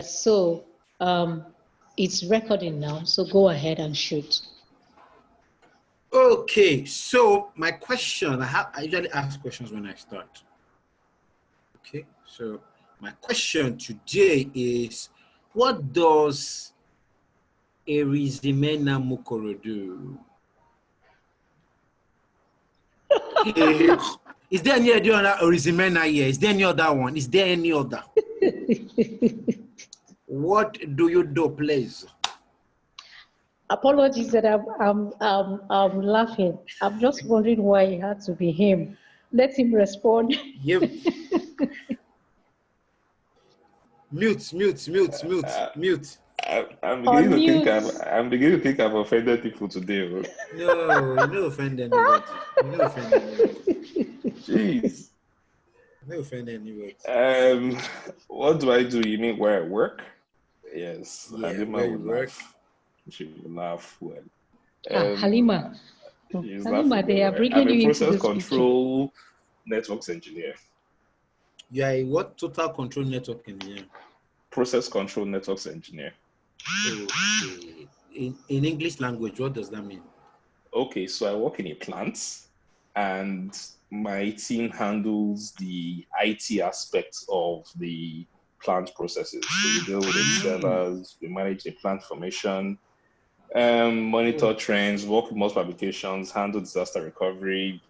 So it's recording now, so go ahead and shoot. Okay, so my question, I usually ask questions when I start. Okay, so my question today is, what does Erizimena Mukoro do? Is there any other Erizimena here? Is there any other one? Is there any other? What do you do, please? Apologies that I'm laughing. I'm just wondering why it had to be him. Let him respond. Yep. Mute. I'm beginning to think I've offended people today. No, you don't offend anybody. Jeez. You don't offend anybody. What do I do? You mean where I work? Yes. Yeah, Halima would laugh. She would laugh well. Halima. Halima, they are bringing you into this I'm a process control networks engineer. You are a what? Total control network engineer. Process control networks engineer. Okay. In English language, what does that mean? Okay, so I work in a plant and my team handles the IT aspects of the plant processes. So we deal with the servers, we manage the plant formation, monitor trends, work with multiple applications, handle disaster recovery,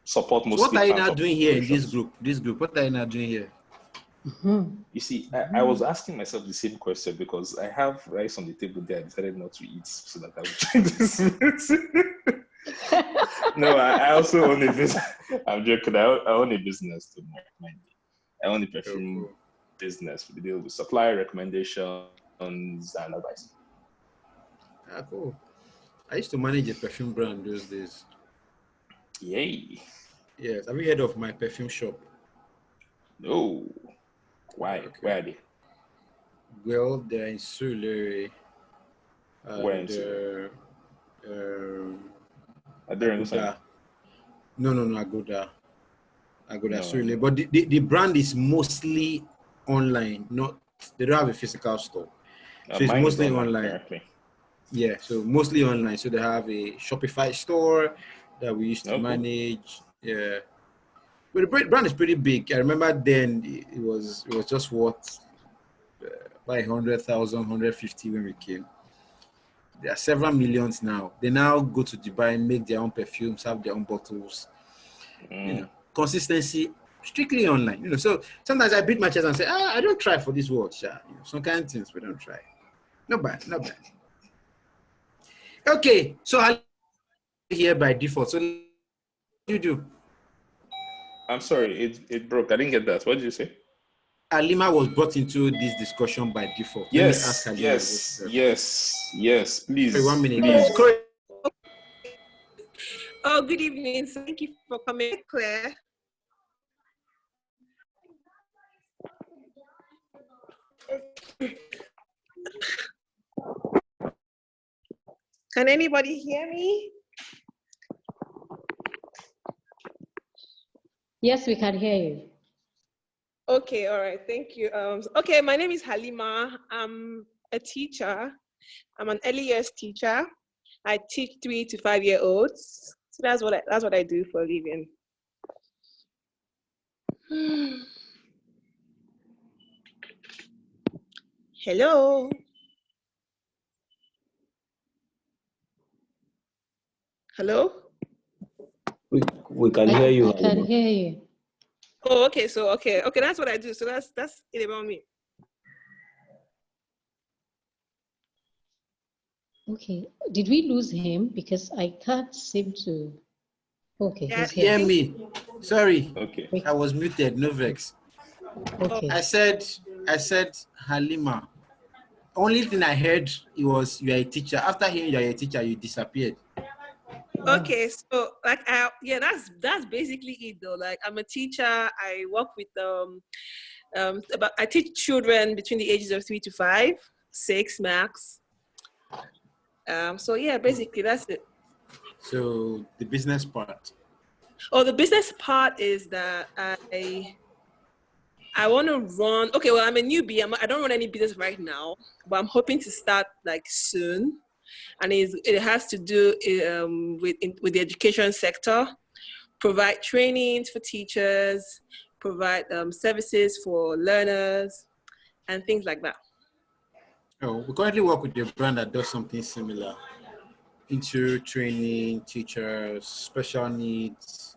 support mostly. So what are you now doing here in this group? What are you now doing here? You see, I was asking myself the same question because I have rice on the table there. I decided not to eat so that I would drink this. No, I also own a business. I'm joking. I own a business to mind. I own a perfume business. We deal with supplier recommendations and advice. Ah, cool. I used to manage a perfume brand those days. Yay. Yes. Have you heard of my perfume shop? No. Why? Okay. Where are they? Well, they're in Surulere. Where in Surulere? Agoda. No, Agoda. Surulere. But the brand is mostly online. They don't have a physical store. So it's mostly online. Currently. Yeah, so mostly online. So they have a Shopify store that we used to manage. Yeah. But the brand is pretty big. I remember then it was just what by 100,000, 150 when we came. There are several millions now. They now go to Dubai, make their own perfumes, have their own bottles. You know, consistency strictly online. You know, so sometimes I beat my chest and say, I don't try for this world, Sha. You know, some kind of things we don't try. Not bad. Okay, so I'll here by default. So what do you do? I'm sorry, it broke. I didn't get that. What did you say? Halima was brought into this discussion by default. Yes, yes, please. Sorry, 1 minute, please. Oh, good evening. Thank you for coming, Claire. Can anybody hear me? Yes, we can hear you. Okay, all right, thank you. Okay, my name is Halima. I'm a teacher. I'm an early years teacher. I teach 3 to 5 year olds. So that's what I do for a living. Hello. Hello. We can hear you. I can hear you. Oh, okay. So okay. That's what I do. So that's it about me. Okay. Did we lose him? Because I can't seem to. Okay. Yeah, hear me. Sorry. Okay. I was muted. No vex. Okay. I said Halima. Only thing I heard it was you are a teacher. After hearing you are a teacher, you disappeared. Okay, so like that's basically it though. Like I'm a teacher. I work with I teach children between the ages of 3 to 5, 6 max. So yeah, basically that's it. So the business part. Oh, the business part is that I want to run. Okay, well, I'm a newbie. I don't run any business right now, but I'm hoping to start like soon. And it has to do with the education sector, provide trainings for teachers, provide services for learners, and things like that. Oh, we currently work with a brand that does something similar into training teachers, special needs,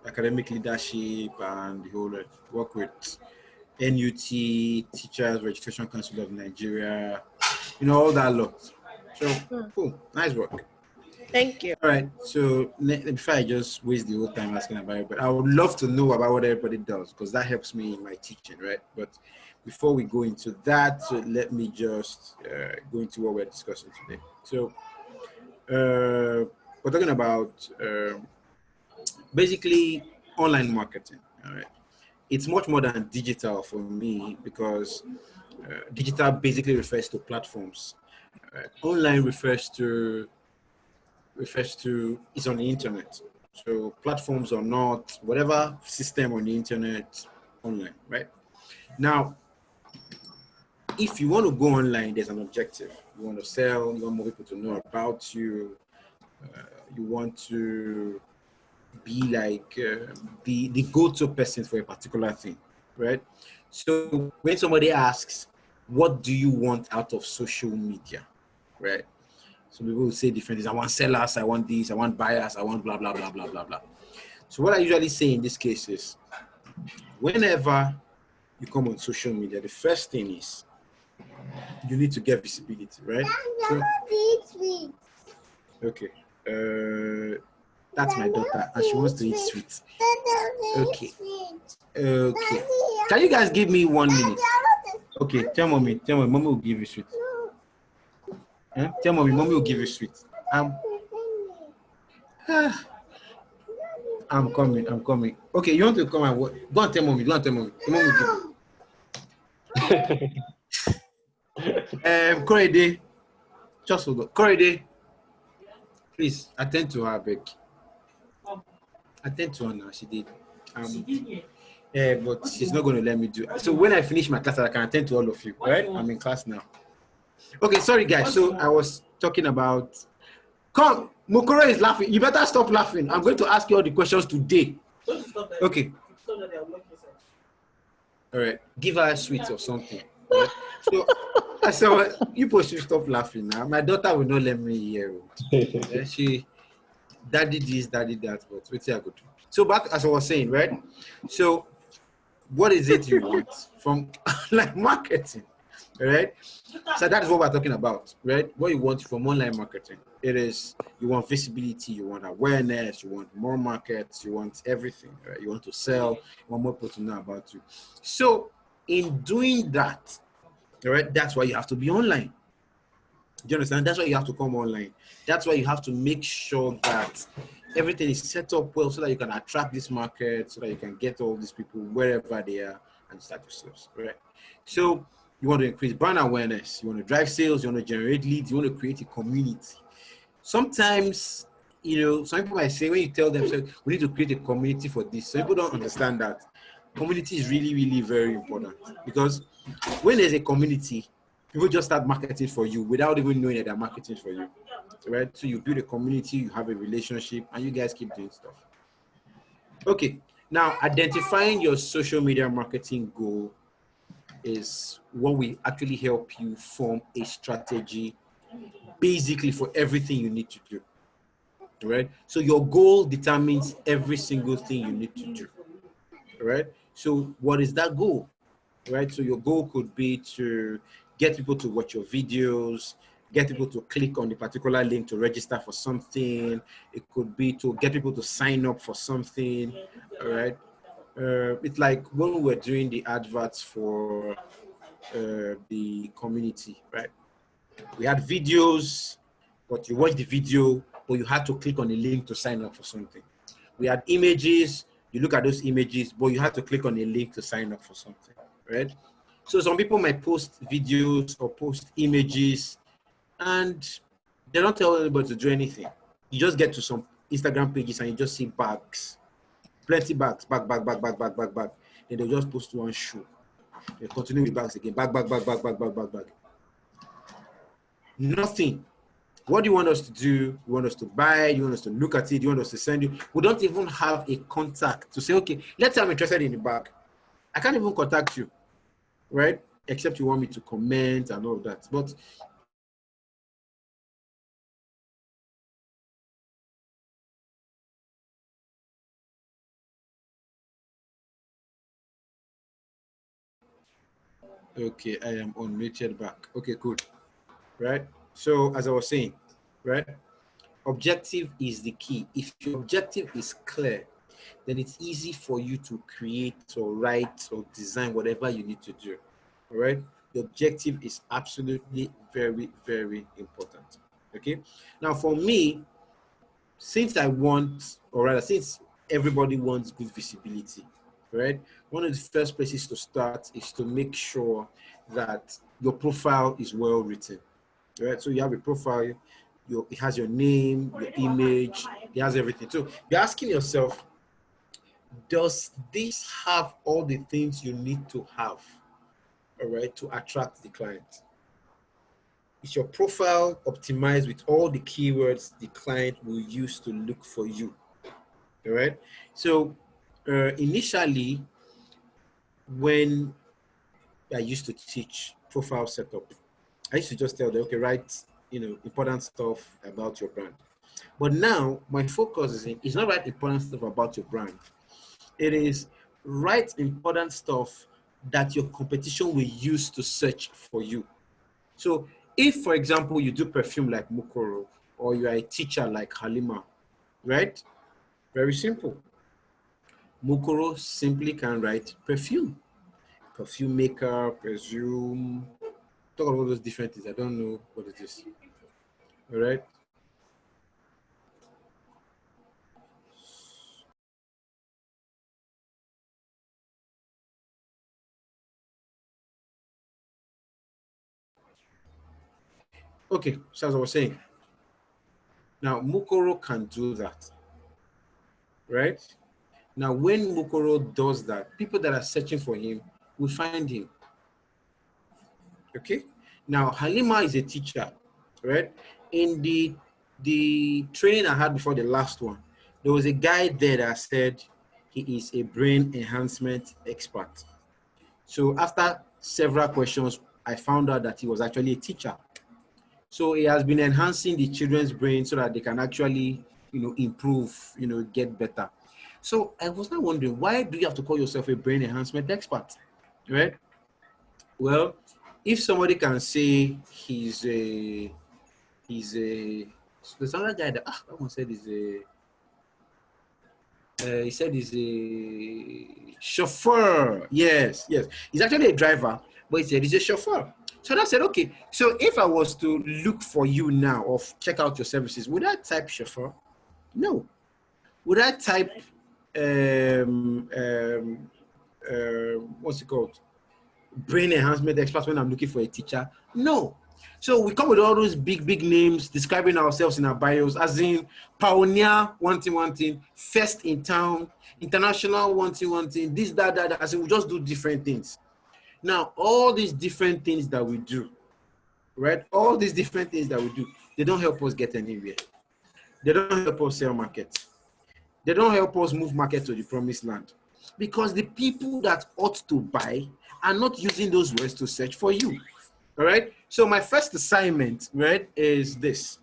academic leadership, and the whole lot. Work with NUT, Teachers Registration Council of Nigeria, all that lot. So, cool, nice work. Thank you. All right, so before I just waste the whole time asking about it, but I would love to know about what everybody does because that helps me in my teaching, right? But before we go into that, let me just go into what we're discussing today. So we're talking about basically online marketing, all right? It's much more than digital for me because digital basically refers to platforms. Online refers to it's on the internet. So platforms are not whatever system on the internet online, right? Now, if you want to go online, there's an objective. You want to sell, you want more people to know about you, you want to be like the go-to person for a particular thing, right? So when somebody asks, what do you want out of social media, right? So people will say different things. I want sellers, I want this, I want buyers, I want blah, blah, blah, blah, blah, blah. So what I usually say in this case is, whenever you come on social media, the first thing is you need to get visibility, right? So, okay. That's my daughter, and she wants to eat sweets. Okay. Okay. Can you guys give me 1 minute? Okay, tell mommy, mommy will give you sweets. Tell mommy will give you sweets. I'm coming. Okay, you want to come and what? Go and tell mommy. Mommy will give you. Korede, just hold on. Korede, please attend to her, beg. Attend to her now. She did. But she's not going to let me do it. So when I finish my class, I can attend to all of you, right? I'm in class now. Okay, sorry guys. So I was talking about. Come, Mokoro is laughing. You better stop laughing. I'm going to ask you all the questions today. Okay. All right. Give her a sweet or something. Right? So I said, you both should stop laughing now. My daughter will not let me hear it. She, daddy this, daddy that, but wait till I go to. So back as I was saying, right? So what is it you want from like marketing, right? So that is what we're talking about, right? What you want from online marketing. It is, you want visibility, you want awareness, you want more markets, you want everything, right? You want to sell, you want more people to know about you. So in doing that, right, that's why you have to be online. Do you understand? That's why you have to come online. That's why you have to make sure that everything is set up well so that you can attract this market, so that you can get all these people wherever they are and start your sales, right? So you want to increase brand awareness, you want to drive sales, you want to generate leads, you want to create a community. Sometimes, some people might say when you tell them, so we need to create a community for this. So people don't understand that community is really, really very important because when there's a community, people just start marketing for you without even knowing that they're marketing for you, right? So you build a community, you have a relationship, and you guys keep doing stuff. Okay, now identifying your social media marketing goal is what will actually help you form a strategy basically for everything you need to do, right? So your goal determines every single thing you need to do, right? So what is that goal, right? So your goal could be to get people to watch your videos, get people to click on the particular link to register for something. It could be to get people to sign up for something, all right? It's like when we were doing the adverts for the community, right? We had videos, but you watch the video, but you had to click on the link to sign up for something. We had images, you look at those images, but you had to click on a link to sign up for something, right? So some people might post videos or post images and they don't tell anybody to do anything. You just get to some Instagram pages and you just see bags, plenty bags, bag. then they'll just post one shoe. They continue with bags again, bag. Nothing. What do you want us to do? You want us to buy? You want us to look at it? You want us to send you? We don't even have a contact to say, okay, let's say I'm interested in the bag. I can't even contact you, right? Except you want me to comment and all of that. But okay, I am unmuted back. Okay, good. Right? So as I was saying, right? Objective is the key. If your objective is clear, then it's easy for you to create or write or design whatever you need to do. All right? The objective is absolutely very, very important. Okay? Now, for me, since I want, or rather, since everybody wants good visibility, right? One of the first places to start is to make sure that your profile is well written, right? So you have a profile, it has your name, your image, it has everything. So you're asking yourself, does this have all the things you need to have, all right, to attract the client? Is your profile optimized with all the keywords the client will use to look for you? All right. So initially, when I used to teach profile setup, I used to just tell them, okay, write, important stuff about your brand. But now my focus is not write important stuff about your brand. It is write important stuff that your competition will use to search for you. So if, for example, you do perfume like Mukoro, or you are a teacher like Halima, right? Very simple. Mukoro simply can write perfume maker, perfume, talk about all those different things. I don't know what it is. All right. Okay, so as I was saying, now Mukoro can do that, right? Now, when Mukoro does that, people that are searching for him will find him. Okay. Now, Halima is a teacher, right? In the training I had before the last one, there was a guy there that said he is a brain enhancement expert. So after several questions, I found out that he was actually a teacher. So he has been enhancing the children's brain so that they can actually, improve, get better. So I was now wondering, why do you have to call yourself a brain enhancement expert, right? Well, if somebody can say there's another guy that that one said he said he's a chauffeur. Yes. He's actually a driver, but he said he's a chauffeur. So I said, okay, so if I was to look for you now or check out your services, would I type chauffeur? No. Would I type, what's it called? Brain enhancement expert when I'm looking for a teacher? No. So we come with all those big names describing ourselves in our bios, as in pioneer, one thing, first in town, international, one thing, this, that. As in we just do different things. Now, all these different things that we do, right? All these different things that we do, they don't help us get anywhere. They don't help us sell markets. They don't help us move market to the promised land. Because the people that ought to buy are not using those words to search for you. All right. So my first assignment, right, is this.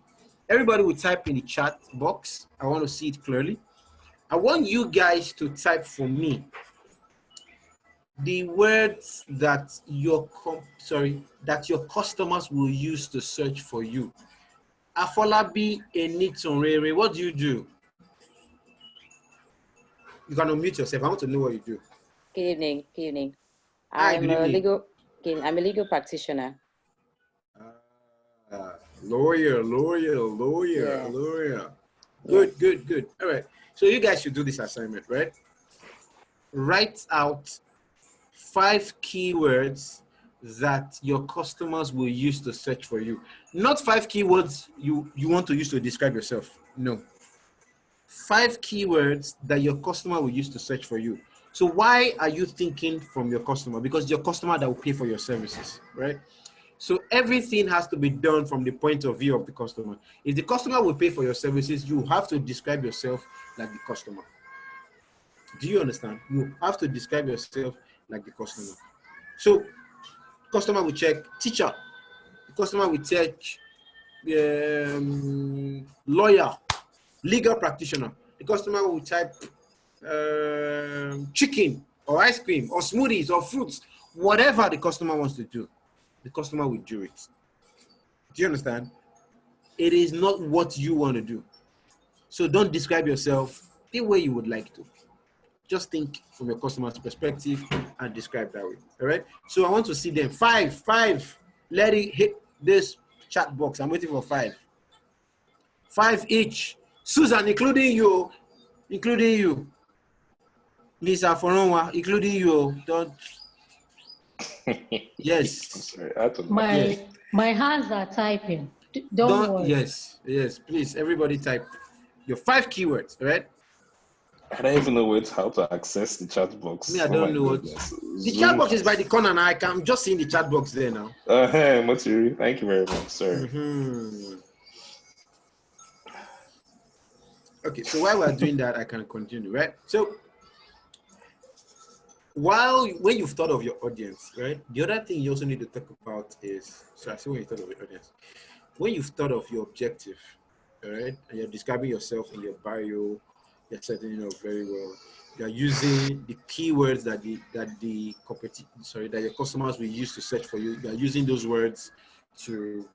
Everybody will type in the chat box. I want to see it clearly. I want you guys to type for me the words that your customers will use to search for you. Afolabi Enitonrere, what do you do? You can unmute yourself. I want to know what you do. Good evening. Hi, I'm a legal practitioner. Lawyer. Good. All right. So you guys should do this assignment, right? Write out 5 keywords that your customers will use to search for you. Not 5 keywords you want to use to describe yourself. No. 5 keywords that your customer will use to search for you. So why are you thinking from your customer? Because your customer that will pay for your services, right? So everything has to be done from the point of view of the customer. If the customer will pay for your services, you have to describe yourself like the customer. Do you understand? You have to describe yourself like the customer. So customer will check teacher. The customer will check lawyer, legal practitioner. The customer will type chicken or ice cream or smoothies or fruits, whatever the customer wants to do, the customer will do it. Do you understand? It is not what you want to do. So don't describe yourself the way you would like to. Just think from your customer's perspective and describe that way. All right. So I want to see them. Five. Let it hit this chat box. I'm waiting for 5. 5 each. Susan, including you. Lisa Foronwa, including you. Don't. Yes. Sorry, I don't know. My hands are typing. Don't worry. Yes. Please, everybody type your 5 keywords, right? I don't even know how to access the chat box. Me, I don't know what. The chat box is by the corner now. I'm just seeing the chat box there now. Hey, Maturi, thank you very much, sir. Okay, so while we're doing that, I can continue, right? So when you've thought of your audience, right? The other thing you also need to talk about is, so I say when you thought of your audience, when you've thought of your objective, all right, and you're describing yourself in your bio, you're setting it up very well. You're using the keywords that your customers will use to search for you. You're using those words to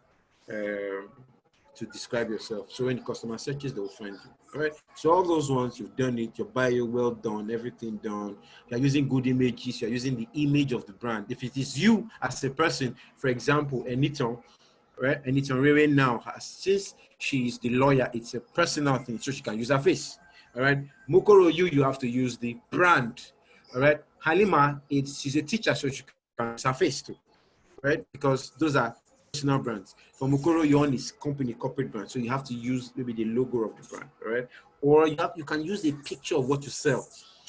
describe yourself. So when the customer searches, they'll find you. All right. So all those ones, you've done it. Your bio, well done. Everything done. You're using good images. You're using the image of the brand. If it is you as a person, for example, Eniton, right? Eniton Rere now, since she's the lawyer, it's a personal thing, so she can use her face. All right. Mukoro, you have to use the brand. All right. Halima, she's a teacher, so she can use her face too. Right? Because those are personal brands. For Mukoro, your own is corporate brand. So you have to use maybe the logo of the brand. All right. Or you can use a picture of what you sell.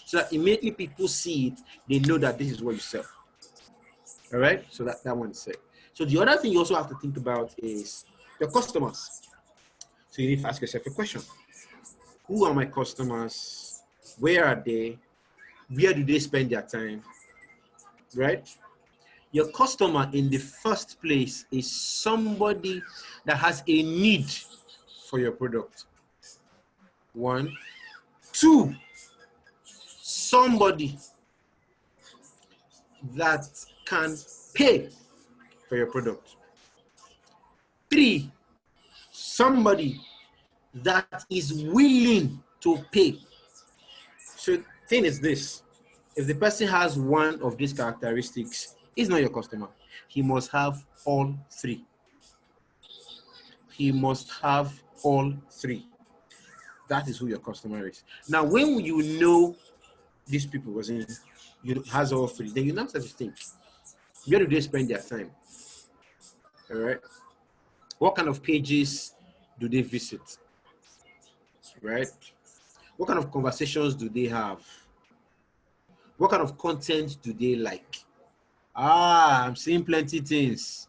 So that immediately people see it, they know that this is what you sell. All right. So that one's set. So the other thing you also have to think about is your customers. So you need to ask yourself a question. Who are my customers? Where are they? Where do they spend their time? Right? Your customer in the first place is somebody that has a need for your product. 1. 2, somebody that can pay for your product. 3, somebody that is willing to pay. So the thing is this, if the person has one of these characteristics, he's not your customer. He must have all 3. He must have all 3. That is who your customer is. Now, when you know these people has all 3, then you now start to think, where do they spend their time? All right. What kind of pages do they visit? Right? What kind of conversations do they have? What kind of content do they like? I'm seeing plenty things.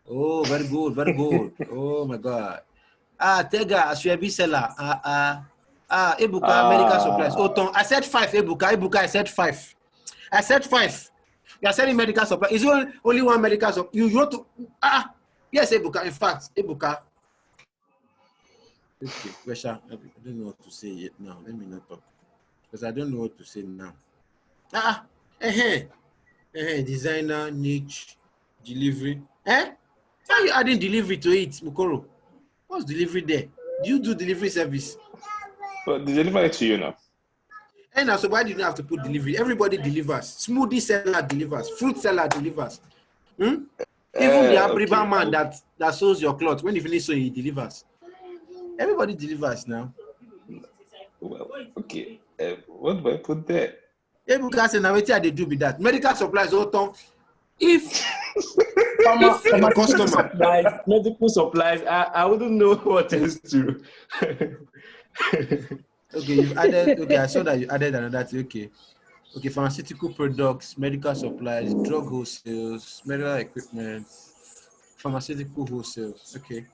Oh, very good, very good. Oh my God. Tega, Ashwebi seller. Ebuka, medical supplies. Oton, I said 5, Ebuka, I said 5. I said 5. You are selling medical supplies. Is only one medical supply? You want to, yes, Ebuka. In fact, Ebuka. Okay, Resha, I don't know what to say yet now. Let me not talk. Because I don't know what to say now. Designer, niche, delivery. Why are you adding delivery to it, Mukoro? What's delivery there? Do you do delivery service? But they deliver it to you now. And so why do you have to put delivery? Everybody delivers. Smoothie seller delivers. Fruit seller delivers. Even the Abriba man that sews your clothes, when you finish sewing, he delivers. Everybody delivers now. Well, okay. What do I put there? Because now what they do with that? Medical supplies, if Pharmaceutical customer supplies, medical supplies, I wouldn't know what else to. Okay, you've added. Okay, I saw that you added another thing. Okay, pharmaceutical products, medical supplies, drug wholesales, medical equipment, pharmaceutical wholesales. Okay.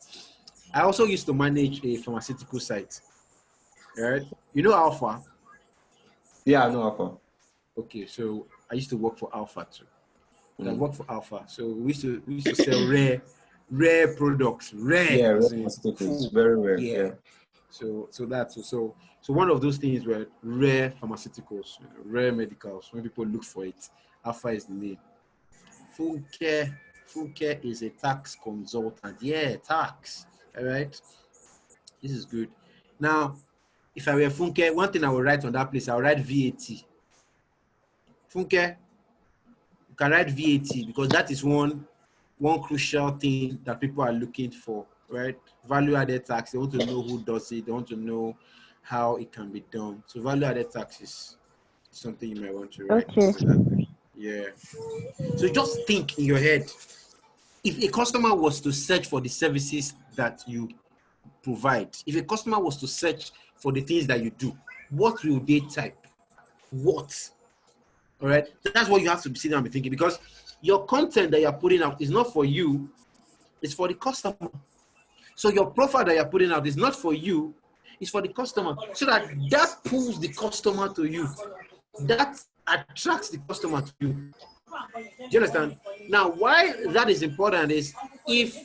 I also used to manage a pharmaceutical site. Right? You know Alpha? Yeah, no offer. Okay, so I used to work for Alpha too. I Mm. worked for Alpha. So we used to sell rare products. Yeah, Rare rare as in pharmaceuticals, full. very rare. Yeah. Yeah. So one of those things were rare pharmaceuticals, rare medicals. When people look for it, Alpha is the name. Funke, Funke is a tax consultant. Yeah, tax. All right. This is good. Now, if I were Funke, one thing I would write on that place, I would write VAT. Funke, you can write VAT because that is one crucial thing that people are looking for, right? Value added tax. They want to know who does it. They want to know how it can be done. So value added tax is something you might want to write. Okay. So that, yeah. So just think in your head, if a customer was to search for the services that you provide, if a customer was to search for the things that you do, what will they type? What? All right. That's what you have to be sitting and be thinking, because your content that you're putting out is not for you, it's for the customer. So your profile that you're putting out is not for you, it's for the customer. So that pulls the customer to you. That attracts the customer to you. Do you understand? Now, why that is important is if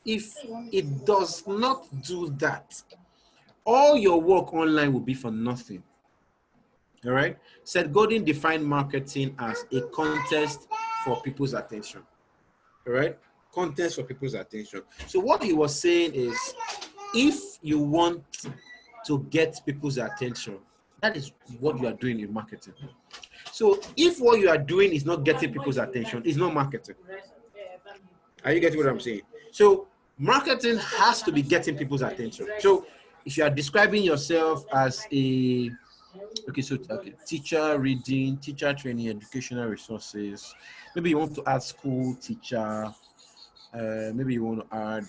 it does not do that, all your work online will be for nothing. All right. Seth Godin defined marketing as a contest for people's attention. All right. Contest for people's attention. So what he was saying is, if you want to get people's attention, that is what you are doing in marketing. So if what you are doing is not getting people's attention, it's not marketing. Are you getting what I'm saying? So marketing has to be getting people's attention. So if you are describing yourself as a teacher reading, teacher training, educational resources, maybe you want to add school teacher, maybe you want to add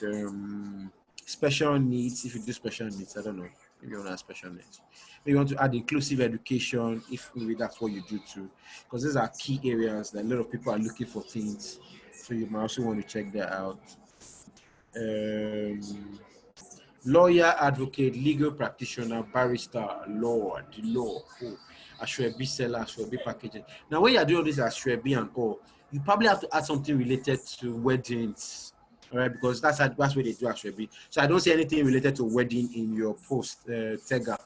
special needs. If you do special needs, I don't know, maybe you want to add special needs. Maybe you want to add inclusive education, if maybe that's what you do too, because these are key areas that a lot of people are looking for things, so you might also want to check that out. Lawyer, advocate, legal practitioner, barrister, law, the law, Ashwebi seller, Ashwebi packaging. Now, when you're doing all this Ashwebi and all, you probably have to add something related to weddings, all right? Because that's where they do Ashwebi. So I don't see anything related to wedding in your post, Tega.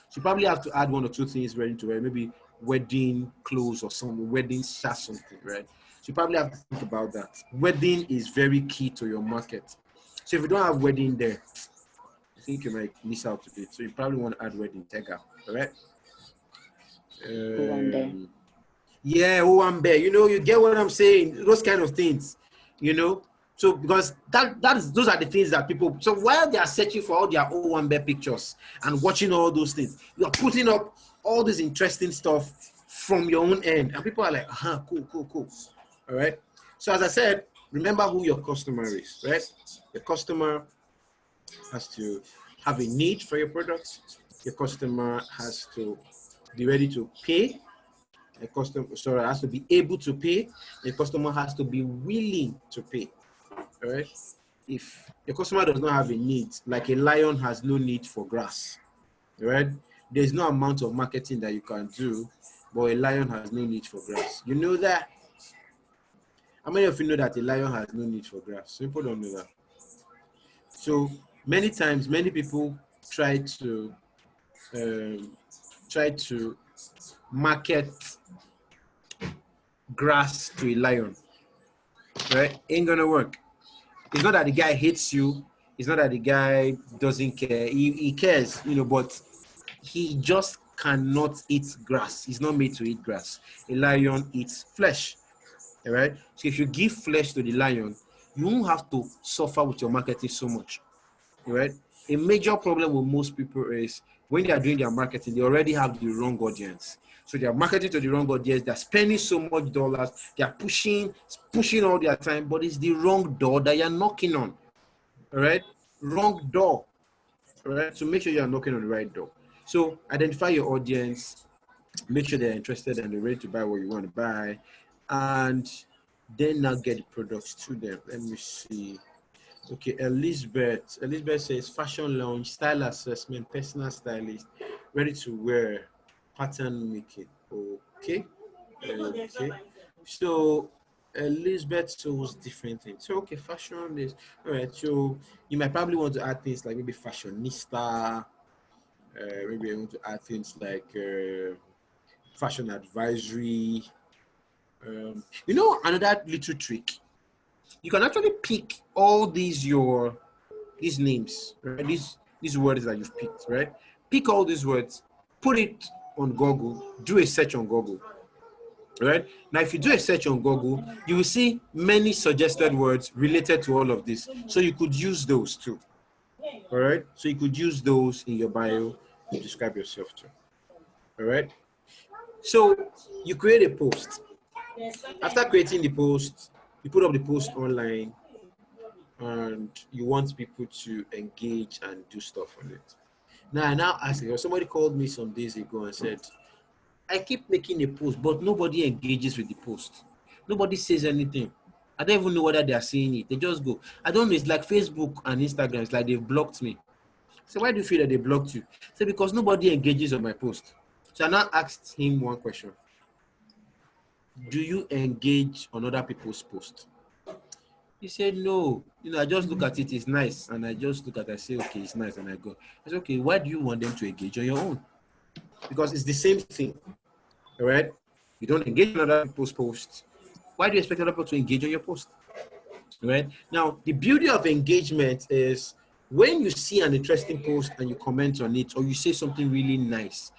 So you probably have to add one or two things ready to wear, maybe wedding clothes or some wedding shirt, something, right? So you probably have to think about that. Wedding is very key to your market. So if you don't have wedding there, I think you might miss out a bit. So you probably want to add wedding tagger, all right? Yeah, Owambe. You know, you get what I'm saying? Those kind of things, you know? So because those are the things that people, so while they are searching for all their Owambe pictures and watching all those things, you're putting up all this interesting stuff from your own end. And people are like, cool. All right? So as I said, remember who your customer is, right? The customer has to have a need for your product. Your customer has to be ready to pay. The customer, has to be able to pay. The customer has to be willing to pay. All right. If your customer does not have a need, like a lion has no need for grass, right? There's no amount of marketing that you can do, but a lion has no need for grass. You know that? How many of you know that a lion has no need for grass? Some people don't know that. So many times, many people try to market grass to a lion, right? Ain't gonna work. It's not that the guy hates you. It's not that the guy doesn't care. He cares, you know, but he just cannot eat grass. He's not made to eat grass. A lion eats flesh, all right? So if you give flesh to the lion, you won't have to suffer with your marketing so much, all right? A major problem with most people is when they are doing their marketing, they already have the wrong audience. So they are marketing to the wrong audience. They're spending so much dollars. They are pushing all their time, but it's the wrong door that you're knocking on. All right, wrong door. All right, so make sure you're knocking on the right door. So identify your audience, make sure they're interested and they're ready to buy what you want to buy, and then now get the products to them. Let me see. Okay, Elizabeth. Elizabeth says fashion launch, style assessment, personal stylist, ready to wear, pattern making. Okay. Okay. So Elizabeth shows different things. So okay, fashion is all right. So you might probably want to add things like maybe fashionista. Maybe you want to add things like fashion advisory. You know, another little trick. You can actually pick all these names, right? These words that you've picked, right? Pick all these words, put it on Google, do a search on Google, right? Now, if you do a search on Google, you will see many suggested words related to all of this. So you could use those too, all right? So you could use those in your bio to describe yourself too, all right? So you create a post. After creating the post, you put up the post online, and you want people to engage and do stuff on it. Now, I now ask you, somebody called me some days ago and said, I keep making a post, but nobody engages with the post. Nobody says anything. I don't even know whether they are seeing it. They just go. I don't know. It's like Facebook and Instagram. It's like they've blocked me. So why do you feel that they blocked you? So because nobody engages on my post. So I now asked him one question. Do you engage on other people's posts? He said, no, I just look at it, it's nice. And I just look at it, I say, okay, it's nice. And I go, I said, okay, why do you want them to engage on your own? Because it's the same thing, all right? You don't engage on other people's posts. Why do you expect other people to engage on your post? All right? Now, the beauty of engagement is when you see an interesting post and you comment on it, or you say something really nice,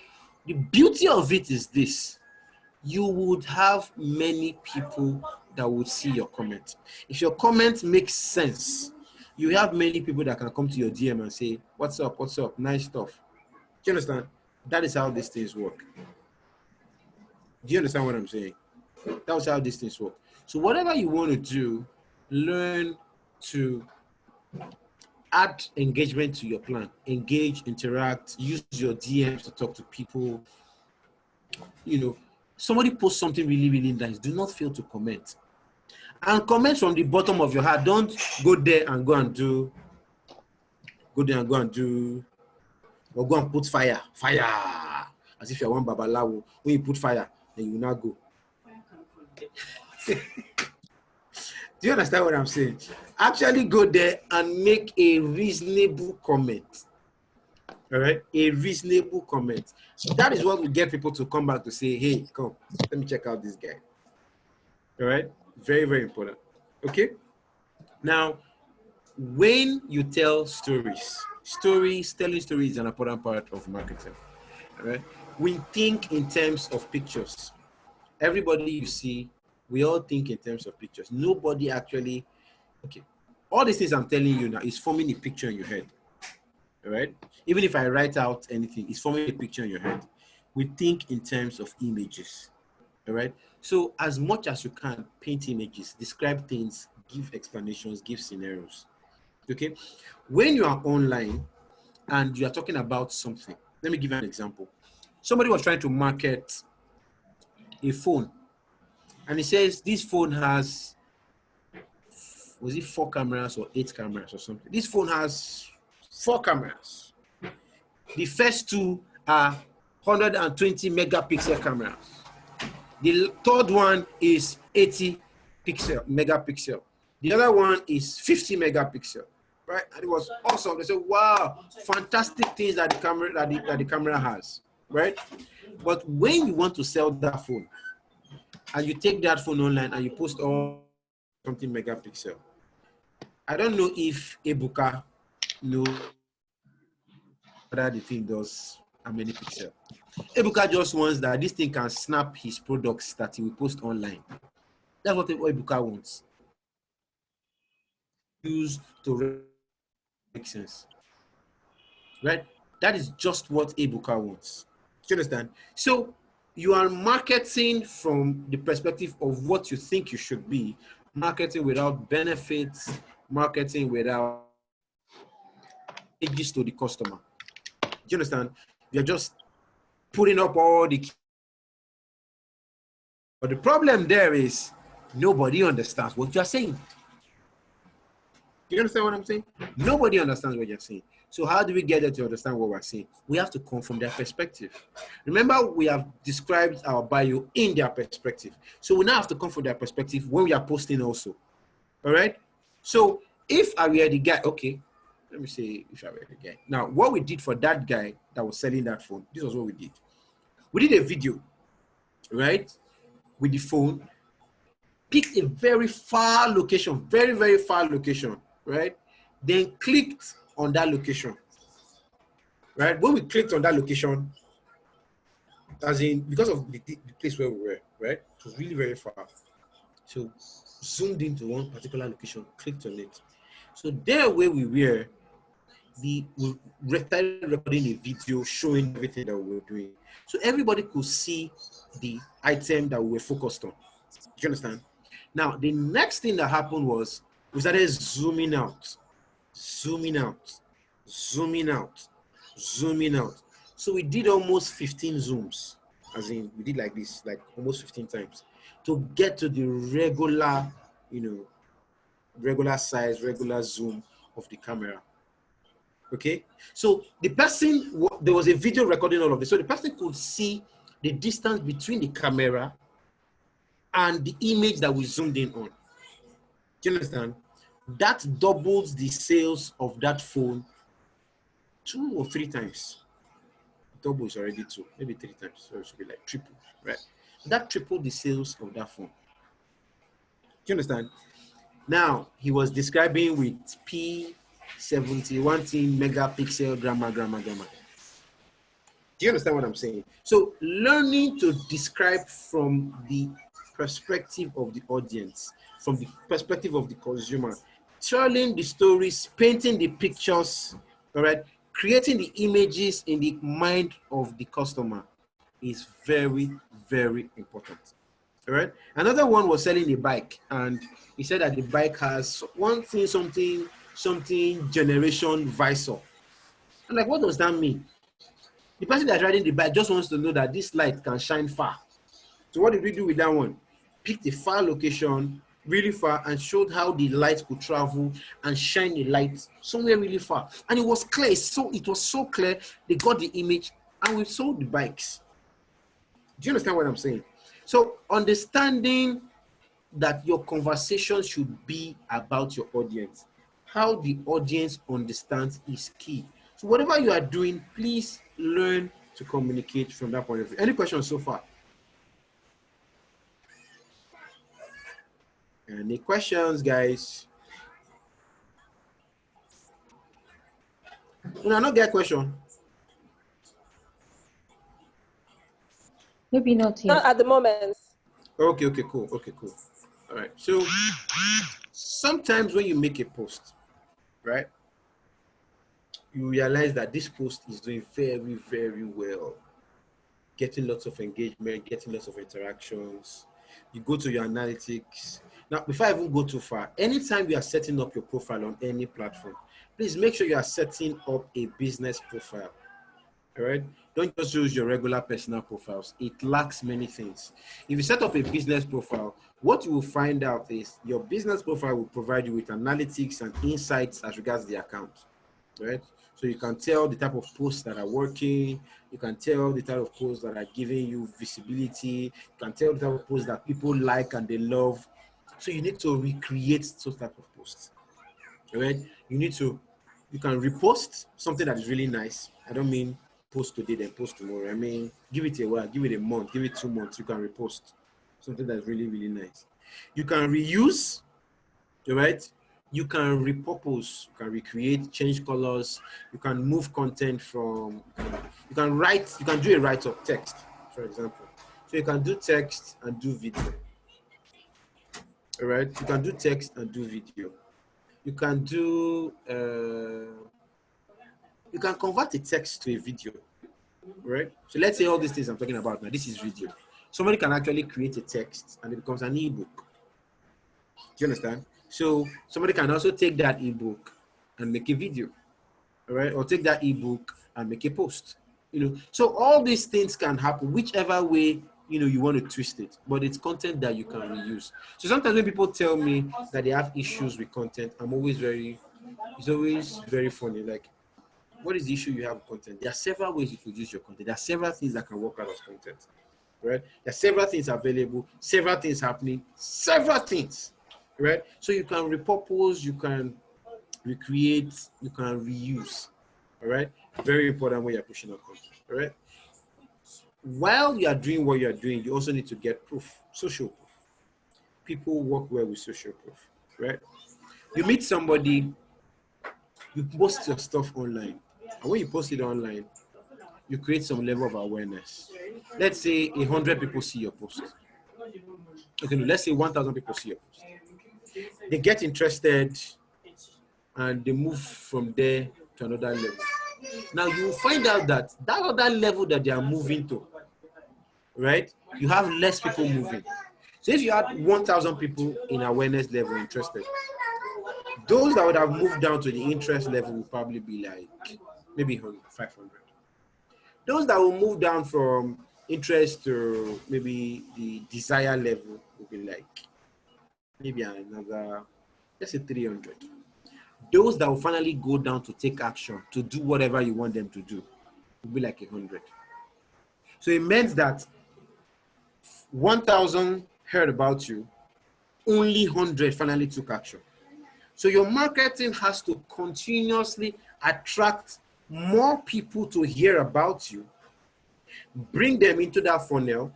the beauty of it is this. You would have many people that would see your comment. If your comment makes sense, you have many people that can come to your DM and say, what's up, nice stuff. Do you understand? That is how these things work. Do you understand what I'm saying? That's how these things work. So whatever you want to do, learn to add engagement to your plan. Engage, interact, use your DMs to talk to people. Somebody posts something really, really nice. Do not fail to comment. And comment from the bottom of your heart. Don't go there and go and put fire. As if you're one babalawo. When you put fire, then you will not go. Do you understand what I'm saying? Actually go there and make a reasonable comment. All right? A reasonable comment. That is what will get people to come back to say, hey, come, let me check out this guy. All right? Very, very important. Okay? Now, when you tell telling stories is an important part of marketing. All right? We think in terms of pictures. Everybody you see, we all think in terms of pictures. Nobody actually, okay. All these things I'm telling you now is forming a picture in your head. All right? Even if I write out anything, it's forming a picture in your head. We think in terms of images. All right? So as much as you can, paint images, describe things, give explanations, give scenarios. Okay? When you are online and you are talking about something, let me give you an example. Somebody was trying to market a phone, and he says this phone has, was it 4 cameras or 8 cameras or something? This phone has 4 cameras. The first 2 are 120 megapixel cameras. The third one is 80 megapixel. The other one is 50 megapixel, right? And it was awesome. They said, wow, fantastic things that the camera has, right? But when you want to sell that phone, and you take that phone online and you post all something megapixel, I don't know if Ebuka knows whether the thing does how many pixels. Ebuka just wants that this thing can snap his products that he will post online. That's what Ebuka wants. Use to make sense, right? That is just what Ebuka wants. Do you understand? So you are marketing from the perspective of what you think you should be, marketing without benefits, marketing without edges to the customer. Do you understand? You're just putting up all the But the problem there is nobody understands what you're saying. Do you understand what I'm saying? Nobody understands what you're saying. So how do we get them to understand what we're saying? We have to come from their perspective. Remember, we have described our bio in their perspective. So we now have to come from their perspective when we are posting also. All right? So if I were the guy, okay, let me say if I were the guy. Now, what we did for that guy that was selling that phone, this was what we did. We did a video, right, with the phone, picked a very far location, very, very far location, right? Then clicked on that location, right? When we clicked on that location, as in, because of the place where we were, right? It was really very far. So zoomed into one particular location, clicked on it. So there where we were, we started recording a video showing everything that we were doing. So everybody could see the item that we were focused on. Do you understand? Now, the next thing that happened was we started zooming out, zooming out, zooming out, zooming out. So we did almost 15 zooms, as in we did like this, like almost 15 times to get to the regular, regular size, regular zoom of the camera. Okay, so the person, there was a video recording all of this, so the person could see the distance between the camera and the image that we zoomed in on. Do you understand? That doubles the sales of that phone 2 or 3 times. Double is already 2, maybe 3 times, so it should be like triple, right? That tripled the sales of that phone. Do you understand? Now, he was describing with P70, 1 megapixel, grammar. Do you understand what I'm saying? So learning to describe from the perspective of the audience, from the perspective of the consumer, telling the stories, painting the pictures, all right, creating the images in the mind of the customer is very, very important. All right. Another one was selling a bike, and he said that the bike has something generation visor. I'm like, what does that mean? The person that's riding the bike just wants to know that this light can shine far. So what did we do with that one? Picked a far location, really far, and showed how the light could travel and shine the light somewhere really far. And it was clear. So it was so clear. They got the image, and we sold the bikes. Do you understand what I'm saying? So understanding that your conversation should be about your audience, how the audience understands is key. So whatever you are doing, please learn to communicate from that point of view. Any questions so far? Any questions, guys? No, not get a question. Maybe not yet. Not at the moment. Okay, cool. All right. So sometimes when you make a post, right, you realize that this post is doing very, very well, getting lots of engagement, getting lots of interactions. You go to your analytics. Now, before I even go too far, anytime you are setting up your profile on any platform, please make sure you are setting up a business profile. All right? Don't just use your regular personal profiles. It lacks many things. If you set up a business profile, what you will find out is your business profile will provide you with analytics and insights as regards the account, right? So you can tell the type of posts that are working. You can tell the type of posts that are giving you visibility. You can tell the type of posts that people like and they love. So you need to recreate those type of posts, all right? You can repost something that is really nice. I don't mean post today, then post tomorrow. I mean, give it a while, give it a month, give it 2 months. You can repost something that's really, really nice. You can reuse, all right? You can repurpose, you can recreate, change colors. You can move content from, you can do a write-up text, for example. So you can do text and do video, all right? You can do text and do video. You can do, you can convert a text to a video, right? So let's say all these things I'm talking about now, this is video. Somebody can actually create a text and it becomes an ebook. Do you understand? So somebody can also take that ebook and make a video, all right? Or take that ebook and make a post, So all these things can happen whichever way you want to twist it, but it's content that you can reuse. So sometimes when people tell me that they have issues with content, it's always very funny. Like, what is the issue you have with content? There are several ways you could use your content. There are several things that can work out as content, right? There are several things available, several things happening, several things, right? So you can repurpose, you can recreate, you can reuse, all right? Very important when you're pushing out content, all right? While you are doing what you're doing, you also need to get proof, social proof. People work well with social proof, right? You meet somebody, you post your stuff online, and when you post it online, you create some level of awareness. Let's say 100 people see your post. Okay, no, let's say 1,000 people see your post. They get interested and they move from there to another level. Now you will find out that other level that they are moving to, right? You have less people moving. So if you had 1,000 people in awareness level interested, those that would have moved down to the interest level will probably be like maybe 500. Those that will move down from interest to maybe the desire level will be like maybe another, let's say 300. Those that will finally go down to take action, to do whatever you want them to do, will be like 100. So it means that 1,000 heard about you, only 100 finally took action. So your marketing has to continuously attract more people to hear about you, bring them into that funnel,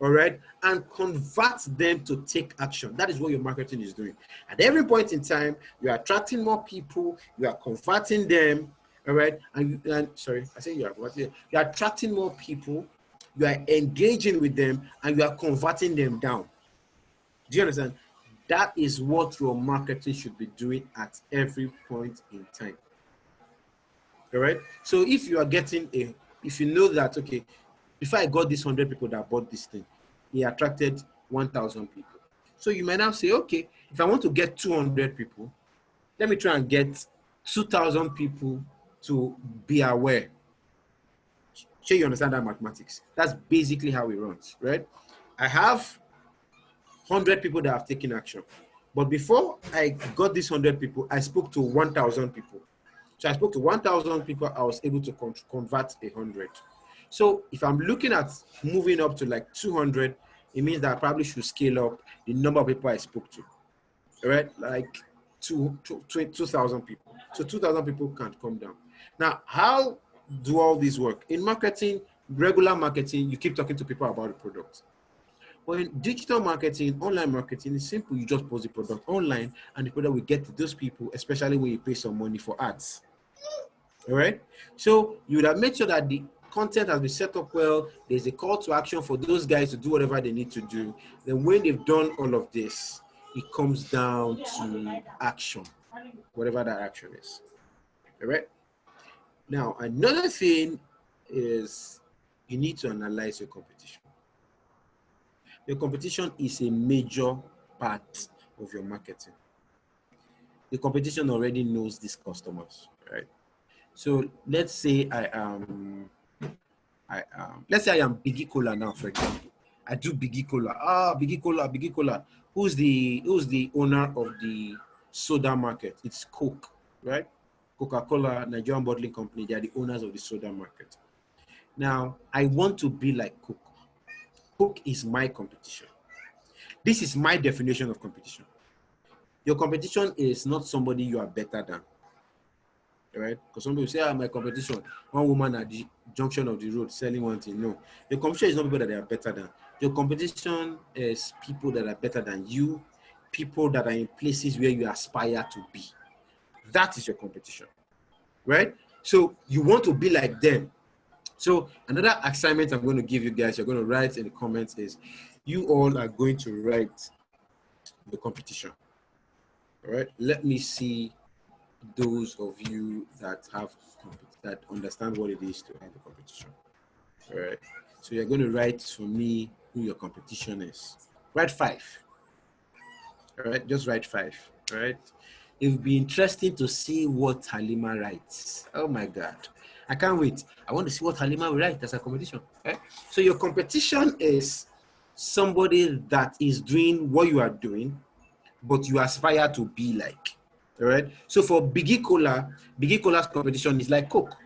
all right, and convert them to take action. That is what your marketing is doing. At every point in time, you are attracting more people, you are converting them, all right, and sorry, I say you are attracting more people, you are engaging with them, and you are converting them down. Do you understand? That is what your marketing should be doing at every point in time. All right. So if you are getting if you know that, okay, before I got these 100 people that bought this thing, he attracted 1,000 people. So you might now say, okay, if I want to get 200 people, let me try and get 2,000 people to be aware. Sure, you understand that mathematics? That's basically how it runs, right? I have 100 people that have taken action. But before I got these 100 people, I spoke to 1,000 people. So I spoke to 1,000 people, I was able to convert 100. So if I'm looking at moving up to like 200, it means that I probably should scale up the number of people I spoke to, all right? Like 2,000 people. So 2,000 people can't come down. Now, how do all this work? In marketing, regular marketing, you keep talking to people about the product. But in digital marketing, online marketing, it's simple. You just post the product online and the product will get to those people, especially when you pay some money for ads. All right? So you would have made sure that the content has been set up well. There's a call to action for those guys to do whatever they need to do. Then when they've done all of this, it comes down to action, whatever that action is. All right? Now, another thing is you need to analyze your competition. Your competition is a major part of your marketing. The competition already knows these customers, right? So let's say let's say I am Biggie Cola now, for example. I do Biggie Cola. Biggie Cola, Biggie Cola. Who's the owner of the soda market? It's Coke, right? Coca-Cola, Nigerian bottling company. They are the owners of the soda market. Now, I want to be like Coke. Coke is my competition. This is my definition of competition. Your competition is not somebody you are better than, right? Because some people say, my competition, one woman at the junction of the road selling one thing. No, your competition is not people that they are better than. Your competition is people that are better than you, people that are in places where you aspire to be. That is your competition, right? So you want to be like them. So another assignment I'm going to give you guys, you're going to write in the comments is, you all are going to write the competition. All right, let me see those of you that understand what it is to have a competition. All right, so you're going to write for me who your competition is. Write 5. All right, just write 5. All right, it would be interesting to see what Halima writes. Oh my God, I can't wait. I want to see what Halima will write as a competition. Okay? So your competition is somebody that is doing what you are doing, but you aspire to be like. All right. So for Biggie Cola's competition is like Coke.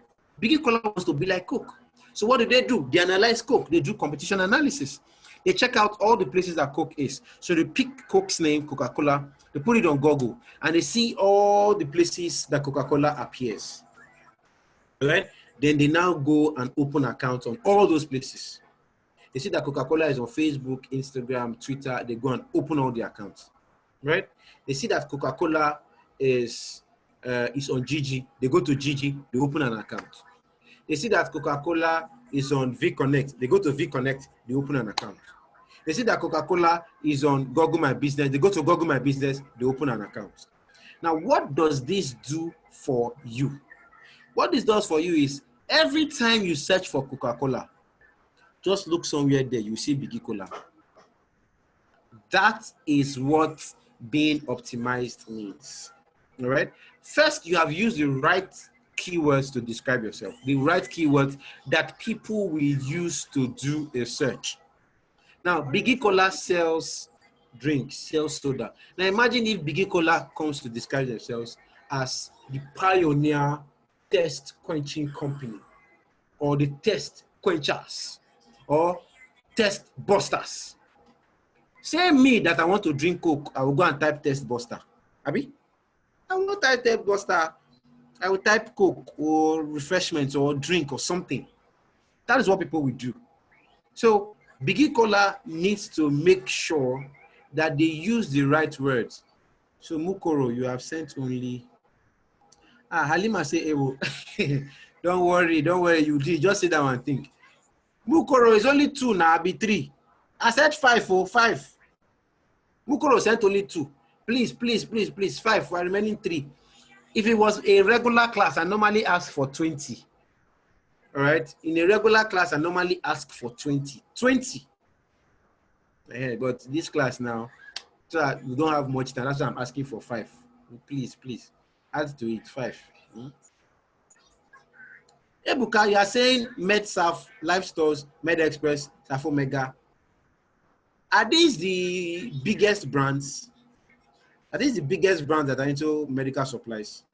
Biggie Cola wants to be like Coke. So what do? They analyze Coke. They do competition analysis. They check out all the places that Coke is. So they pick Coke's name, Coca-Cola, they put it on Google, and they see all the places that Coca-Cola appears. All right? Then they now go and open accounts on all those places. They see that Coca-Cola is on Facebook, Instagram, Twitter. They go and open all the accounts. Right? They see that Coca-Cola is on Gigi. They go to Gigi, they open an account. They see that Coca-Cola is on VConnect. They go to VConnect, they open an account. They see that Coca-Cola is on Google My Business. They go to Google My Business, they open an account. Now, what does this do for you? What this does for you is every time you search for Coca-Cola, just look somewhere there, you see Biggie Cola. That is what being optimized means. All right. First, you have used the right keywords to describe yourself, the right keywords that people will use to do a search. Now, Biggie Cola sells drinks, sells soda. Now, imagine if Biggie Cola comes to describe themselves as the pioneer test quenching company, or the test quenchers, or test busters. Say me that I want to drink Coke, I will go and type test buster. Abi? I will not type test buster. I will type Coke or refreshments or drink or something. That is what people will do. So Biggie Cola needs to make sure that they use the right words. So Mukoro, you have sent only. Halima say, don't worry, you did. Just sit down and think. Mukoro is only 2 now, I'll be 3. I said 5 or 5. Mukoro sent only 2. Please, 5. We're remaining 3. If it was a regular class, I normally ask for 20. All right. In a regular class, I normally ask for 20. 20. But this class now, so we don't have much time. That's why I'm asking for 5. Please, add to it 5. Ebuka, you are saying MedSaf, Life Stores, MedExpress, Safo Mega. Are these the biggest brands? Are these the biggest brands that are into medical supplies?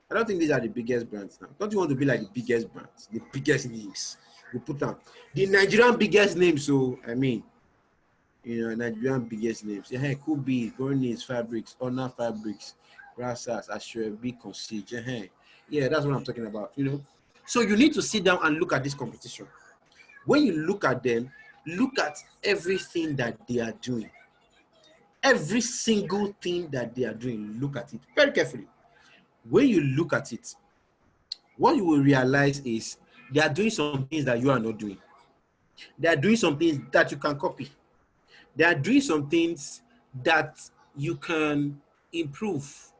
I don't think these are the biggest brands now. Don't you want to be like the biggest brands, the biggest names? We put down the Nigerian biggest names. So I mean, Nigerian biggest names. Yeah, it could be Gornies Fabrics, Honor Fabrics, Rasas, Ashwebi, Concierge. Yeah, that's what I'm talking about. So you need to sit down and look at this competition. When you look at them, look at everything that they are doing. Every single thing that they are doing, look at it very carefully. When you look at it, what you will realize is they are doing some things that you are not doing. They are doing some things that you can copy. They are doing some things that you can improve.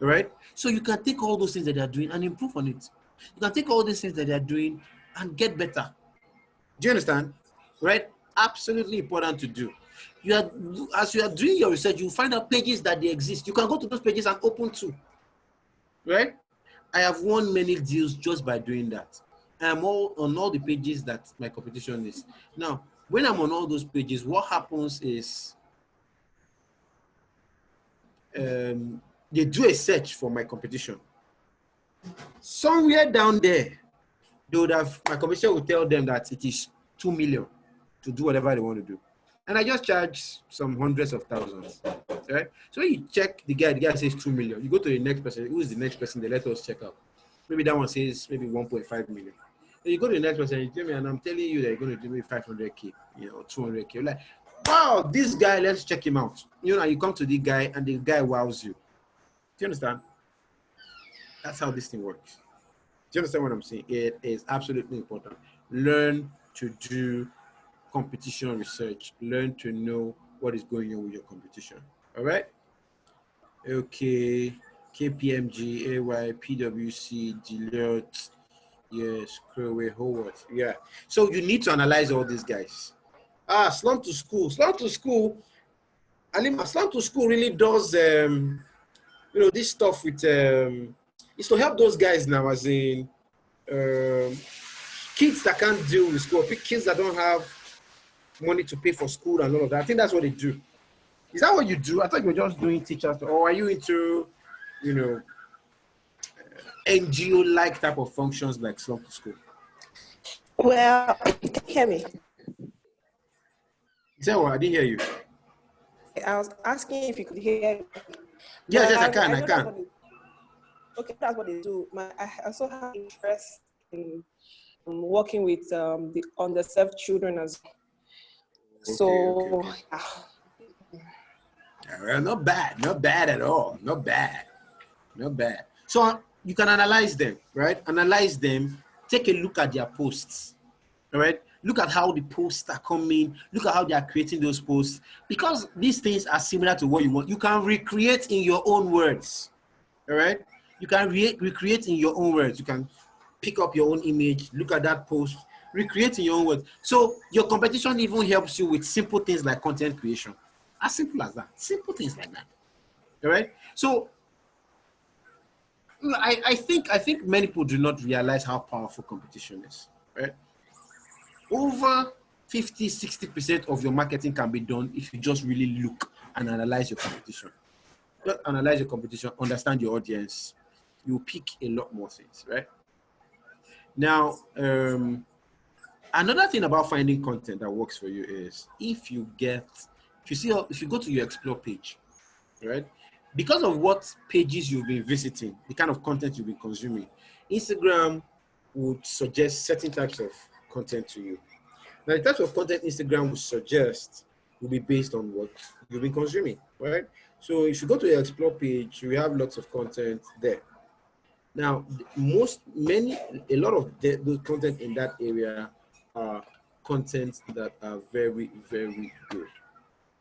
All right? So you can take all those things that they are doing and improve on it. You can take all these things that they are doing and get better. Do you understand? Right? Absolutely important to do. As you are doing your research, you find out pages that they exist. You can go to those pages and open to. Right? I have won many deals just by doing that. I'm all on all the pages that my competition is. Now, when I'm on all those pages, what happens is they do a search for my competition. Somewhere down there, they would have, my competition will tell them that it is 2 million to do whatever they want to do. And I just charge some hundreds of thousands. Right? So you check the guy says 2 million. You go to the next person. Who is the next person? They let us check out. Maybe that one says maybe 1.5 million. Then you go to the next person, you tell me, and I'm telling you they're going to do maybe 500K, 200K. You're like, wow, this guy, let's check him out. And you come to the guy and the guy wows you. Do you understand? That's how this thing works. Do you understand what I'm saying? It is absolutely important. Learn to do competition research. Learn to know what is going on with your competition. All right? Okay. KPMG, AY, PwC, Deloitte, yes, Croway, Howard. Yeah. So you need to analyze all these guys. Slum to School. Slum to School. Alima, Slum to School really does, this stuff with, It's to help those guys now, as in kids that can't deal with school, kids that don't have money to pay for school and all of that. I think that's what they do. Is that what you do? I thought you were just doing teachers, or are you into, you know, NGO-like type of functions like Slum to School? Well, can you hear me? Is that what? I didn't hear you. I was asking if you could hear me. Yes, I can. Okay, that's what they do. I also have interest in working with the underserved children as well. So, okay. Well, not bad at all. Not bad. So you can analyze them, right? Analyze them. Take a look at their posts, all right? Look at how the posts are coming. Look at how they are creating those posts. Because these things are similar to what you want. You can recreate in your own words, all right? You can recreate in your own words. You can pick up your own image, look at that post, recreate in your own words. So your competition even helps you with simple things like content creation. As simple as that. Simple things like that. All right? So I think many people do not realize how powerful competition is, right? Over 50-60% of your marketing can be done if you just really look and analyze your competition. Just analyze your competition, understand your audience. You pick a lot more things, right? Now, another thing about finding content that works for you is if you go to your explore page, right? Because of what pages you've been visiting, the kind of content you've been consuming, Instagram would suggest certain types of content to you. Now, the types of content Instagram would suggest will be based on what you've been consuming, right? So if you go to your explore page, you have lots of content there. Now, a lot of the content in that area are content that are very, very good.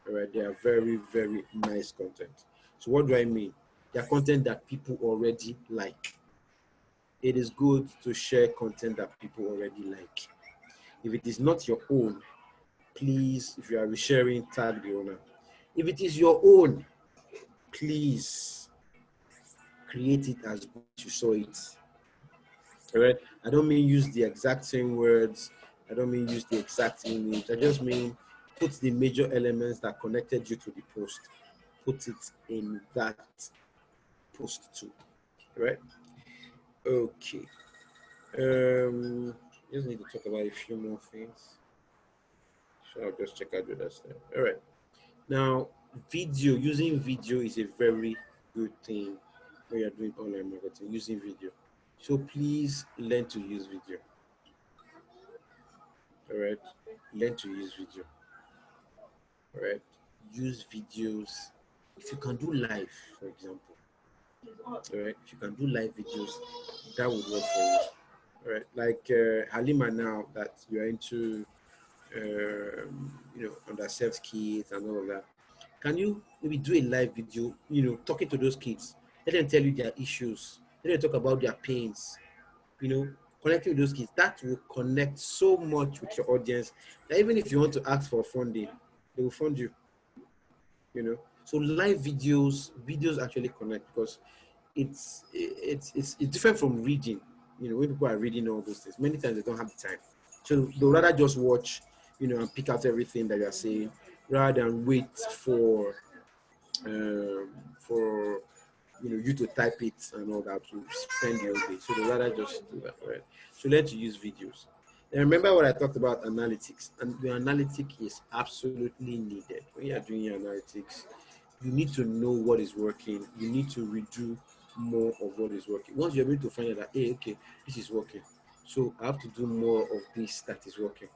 All right, they are very, very nice content. So what do I mean? They are content that people already like. It is good to share content that people already like. If it is not your own, please, if you are resharing, tag the owner. If it is your own, please create it as good as you saw it. All right. I don't mean use the exact same words. I don't mean use the exact image. I just mean put the major elements that connected you to the post. Put it in that post too. All right. Okay. Just need to talk about a few more things. So I'll just check out the other stuff. All right. Now, using video is a very good thing when you're doing online marketing, using video. So please learn to use video. All right. Learn to use video. All right. Use videos. If you can do live, for example. All right. If you can do live videos, that would work for you. All right. Like Halima now that you're into, underserved kids and all of that. Can you maybe do a live video, talking to those kids? Let them tell you their issues. Let them talk about their pains. Connecting with those kids. That will connect so much with your audience that even if you want to ask for funding, they will fund you. So live videos actually connect because it's different from reading. When people are reading all those things, many times they don't have the time. So they'll rather just watch, and pick out everything that you're saying rather than wait for you to type it and all that to spend your day. So they rather just do that, right? So learn to use videos. And remember what I talked about analytics. And the analytic is absolutely needed. When you are doing your analytics, you need to know what is working. You need to redo more of what is working. Once you're able to find out that, hey, okay, this is working. So I have to do more of this that is working.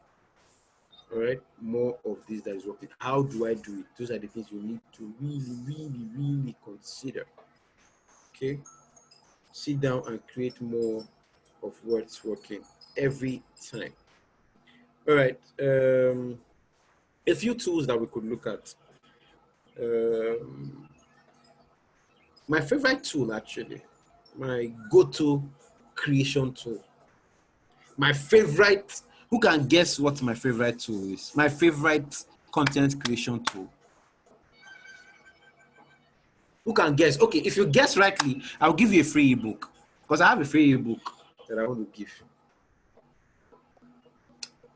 All right, more of this that is working. How do I do it? Those are the things you need to really, really, really consider. Okay, sit down and create more of what's working every time. All right, a few tools that we could look at. My favorite tool, actually, my go-to creation tool. My favorite. Who can guess what my favorite tool is? My favorite content creation tool. Who can guess? Okay, if you guess rightly, I'll give you a free ebook. because I have a free ebook that I want to give.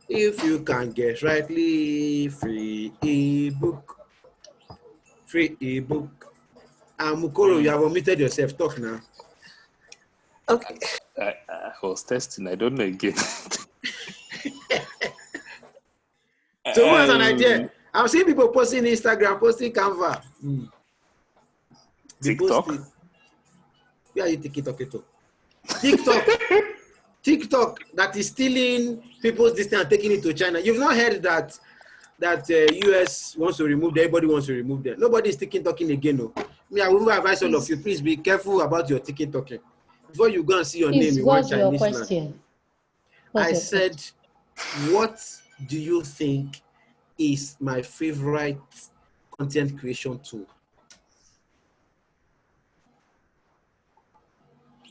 If you can guess rightly, free ebook. Free ebook. Mukoro, you have omitted yourself. Talk now. Okay. I was testing. I don't know again. So who has an idea? I'm seeing people posting Instagram, posting Canva. They TikTok? posted. Where are you TikTok to? TikTok. TikTok that is stealing people's distance and taking it to China. You've not heard that US wants to remove them, everybody wants to remove them. Nobody is talking again. No. Me, I will advise all of you, please be careful about your talking. Before you go and see your name in one What's your Chinese question? land. What's I your said, what do you think is my favorite content creation tool?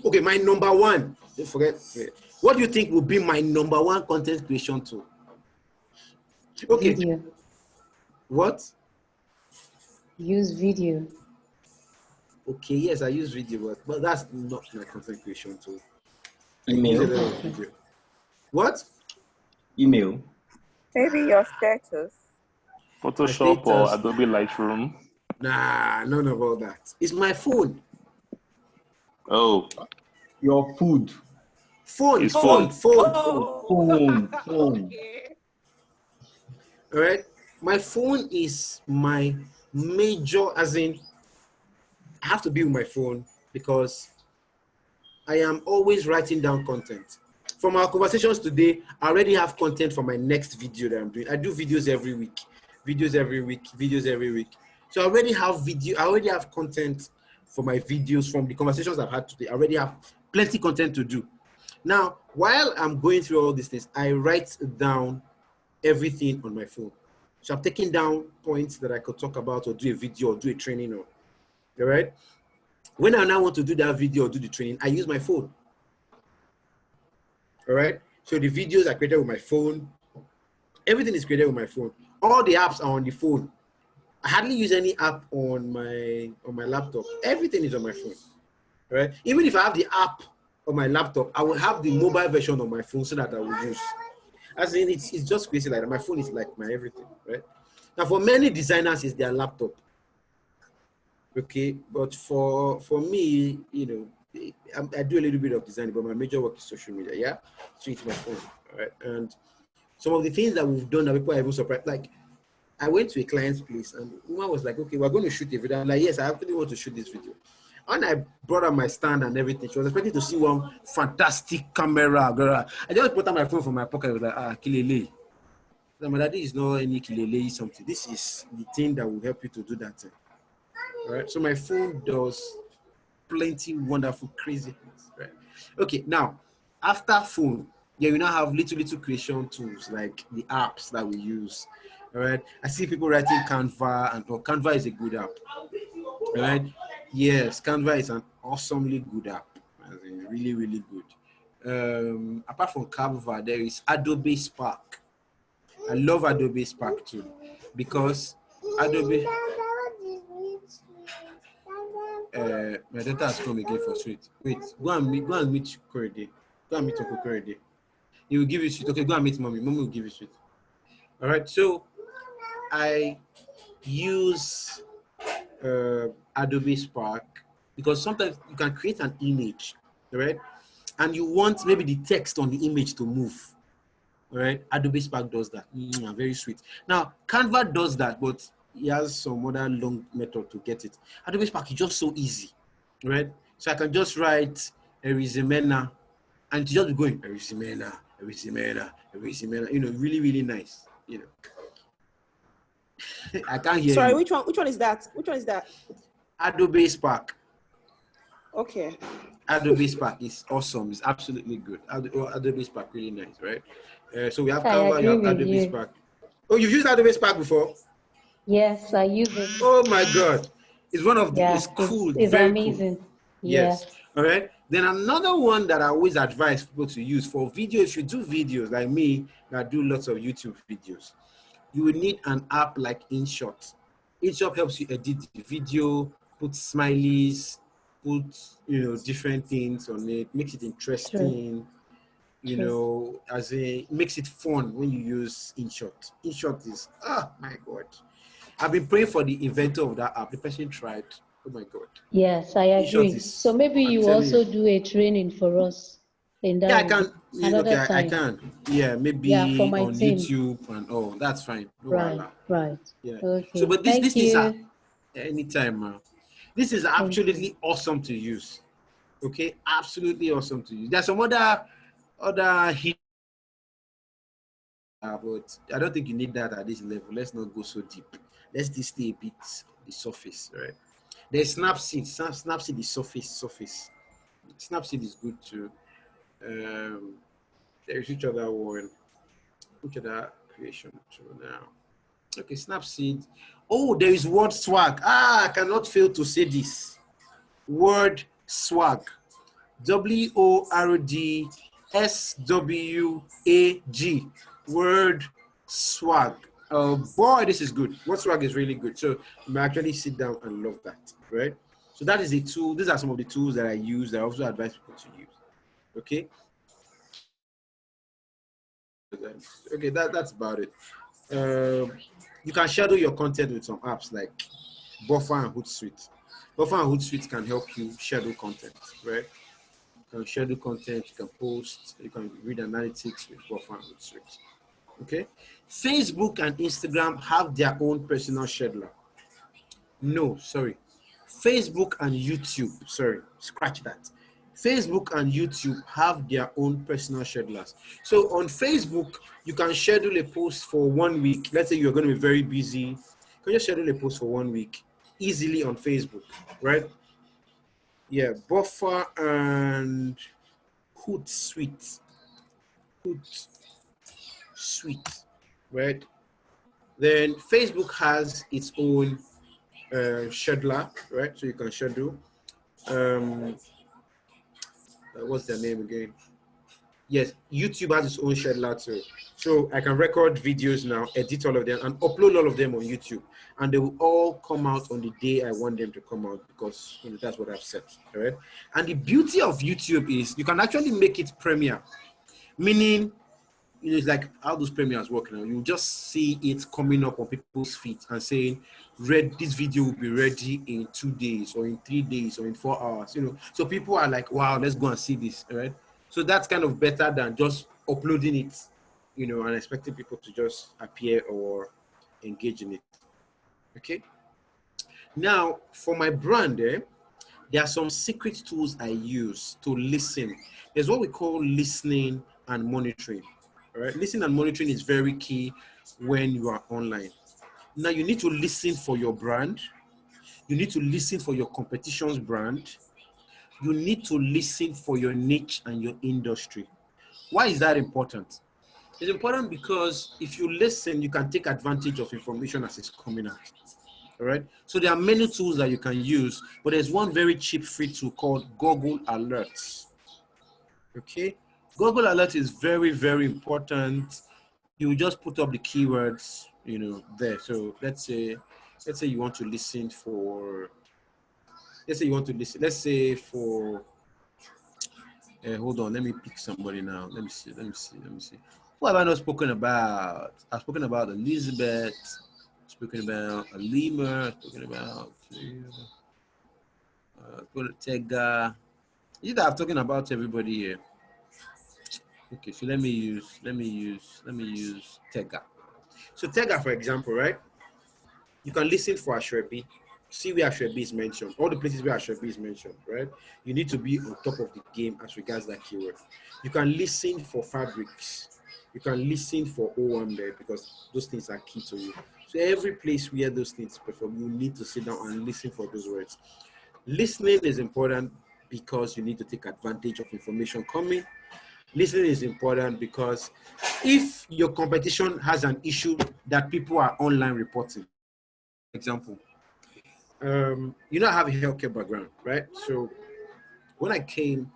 Okay, my number one. Don't forget. What do you think will be my number one content creation tool? Okay. Video. What? Use video. Okay, yes, I use video, but that's not my content creation tool. Email. I use a lot of video. What? Email. Maybe your status. Photoshop or Adobe Lightroom. Nah, none of all that. It's my phone. Oh, Your food. Phone. His phone. Phone. Okay. All right. My phone is my major, as in, I have to be with my phone because I am always writing down content. From our conversations today, I already have content for my next video that I'm doing. I do videos every week. So I already have video. I already have content for my videos from the conversations I've had today. I already have plenty content to do. Now, while I'm going through all these things, I write down everything on my phone. So I'm taking down points that I could talk about or do a video or do a training on. All right? When I now want to do that video or do the training, I use my phone. All right? So the videos are created with my phone. Everything is created with my phone. All the apps are on the phone. I hardly use any app on my laptop. Everything is on my phone. All right? Even if I have the app on my laptop, I will have the mobile version on my phone so that I will use. As in, it's just crazy like that. My phone is like my everything, right? Now, for many designers, it's their laptop. Okay, but for me, you know, I do a little bit of design, but my major work is social media. Yeah, so it's my phone. All right, and some of the things that we've done that people are even surprised. Like, I went to a client's place, and the woman was like, "Okay, we're going to shoot a video." I'm like, "Yes, I actually want to shoot this video." And I brought up my stand and everything. She was expecting to see one fantastic camera, girl. I just put out my phone from my pocket. I was like, Kilele. My daddy is not any Kilele something. This is the thing that will help you to do that thing. All right. So my phone does plenty wonderful, crazy things. Right. Okay. Now, after phone, yeah, we now have little creation tools like the apps that we use. All right. I see people writing Canva, and Canva is a good app. All right. Yes, Canva is an awesomely good app. Really, really good. Apart from Canva, there is Adobe Spark. I love Adobe Spark too, because Adobe. My daughter has come again for sweet. Wait, go and meet Korede. Go and meet Uncle Korede. He will give you sweet. Okay, go and meet mommy. Mommy will give you sweet. All right. So I use Adobe Spark because sometimes you can create an image, right? And you want maybe the text on the image to move, right? Adobe Spark does that. Very sweet. Now, Canva does that, but he has some other long method to get it. Adobe Spark is just so easy, right? So I can just write a resume now, and it's just going a resume, you know, really, really nice, you know. I can't hear Sorry, you. which one is that? Adobe Spark. Okay. Adobe Spark is awesome. It's absolutely good. Adobe Spark, really nice, right? So we have I Canva, you have agree with Adobe you. Spark. Oh, you've used Adobe Spark before? Yes, I use it. Oh my God. It's one of the, Yeah, it's cool. it's very amazing. cool. Yeah. Yes. All right. Then another one that I always advise people to use for video, if you do videos like me, that do lots of YouTube videos, you will need an app like InShot. InShot helps you edit the video, put smileys, put, different things on it, makes it interesting, as makes it fun when you use InShot. InShot is, oh my God. I've been praying for the inventor of that app. The person tried. Oh my God. Yes, I InShot agree. is, So maybe I'm you telling also you. do a training for us in Yeah, that I can. Okay, another I time. can. Yeah, Yeah, for maybe my on team. YouTube and that's fine. No Right, wala. right. Yeah. So, Okay. but these Thank things are you. anytime, man. This is Thank you. absolutely awesome to use. Okay, absolutely awesome to use. There's some other hit, but I don't think you need that at this level. Let's not go so deep. Let's just stay a bit the surface, right? There's Snapseed. Snapseed is surface. Snapseed is good too. There's each other one. Which other creation tool now? Okay, Snapseed. Oh, there is Word Swag. I cannot fail to say this. Word Swag. WORDSWAG. Word Swag. Oh boy, this is good. Word Swag is really good. So you may actually sit down and love that, right? So that is a tool. These are some of the tools that I use that I also advise people to use. Okay. Okay, that's about it. You can schedule your content with some apps like Buffer and Hootsuite. Buffer and Hootsuite can help you schedule content, right? You can schedule content, you can post, you can read analytics with Buffer and Hootsuite. Okay? Facebook and Instagram have their own personal scheduler. No, sorry. Facebook and YouTube, sorry, scratch that. Facebook and YouTube have their own personal schedulers. So on Facebook, you can schedule a post for 1 week. Let's say you're going to be very busy. You can just schedule a post for 1 week easily on Facebook, right? Yeah, Buffer and Hootsuite. Hootsuite, right? Then Facebook has its own scheduler, right? So you can schedule. What's their name again? Yes, YouTube has its own scheduler too. So I can record videos now, edit all of them, and upload all of them on YouTube. And they will all come out on the day I want them to come out because that's what I've set. All right. And the beauty of YouTube is you can actually make it premiere, meaning it's like how those premieres work now. You just see it coming up on people's feet and saying, this video will be ready in 2 days or in 3 days or in 4 hours. So people are like, wow, let's go and see this, right? So that's kind of better than just uploading it, and expecting people to just appear or engage in it. Okay. Now, for my brand, there are some secret tools I use to listen. There's what we call listening and monitoring. All right, listening and monitoring is very key when you are online. Now you need to listen for your brand. You need to listen for your competition's brand. You need to listen for your niche and your industry. Why is that important? It's important because if you listen, you can take advantage of information as it's coming out. All right. So there are many tools that you can use, but there's one very cheap free tool called Google Alerts. Okay. Google Alert is very, very important. You just put up the keywords, there. So let's say you want to listen for, let's say for, hold on, let me pick somebody now. Let me see. What have I not spoken about? I've spoken about Elizabeth, spoken about Alima, spoken about Tega. You know, I'm talking about everybody here. Okay, so let me use Tega. So Tega, for example, right? You can listen for Ashrebi, see where Ashrebi is mentioned, all the places where Ashrebi is mentioned, right? You need to be on top of the game as regards that keyword. You can listen for fabrics. You can listen for OM there because those things are key to you. So every place where those things perform, you need to sit down and listen for those words. Listening is important because you need to take advantage of information coming. Listening is important because if your competition has an issue that people are online reporting, for example, I have a healthcare background, right? So when I came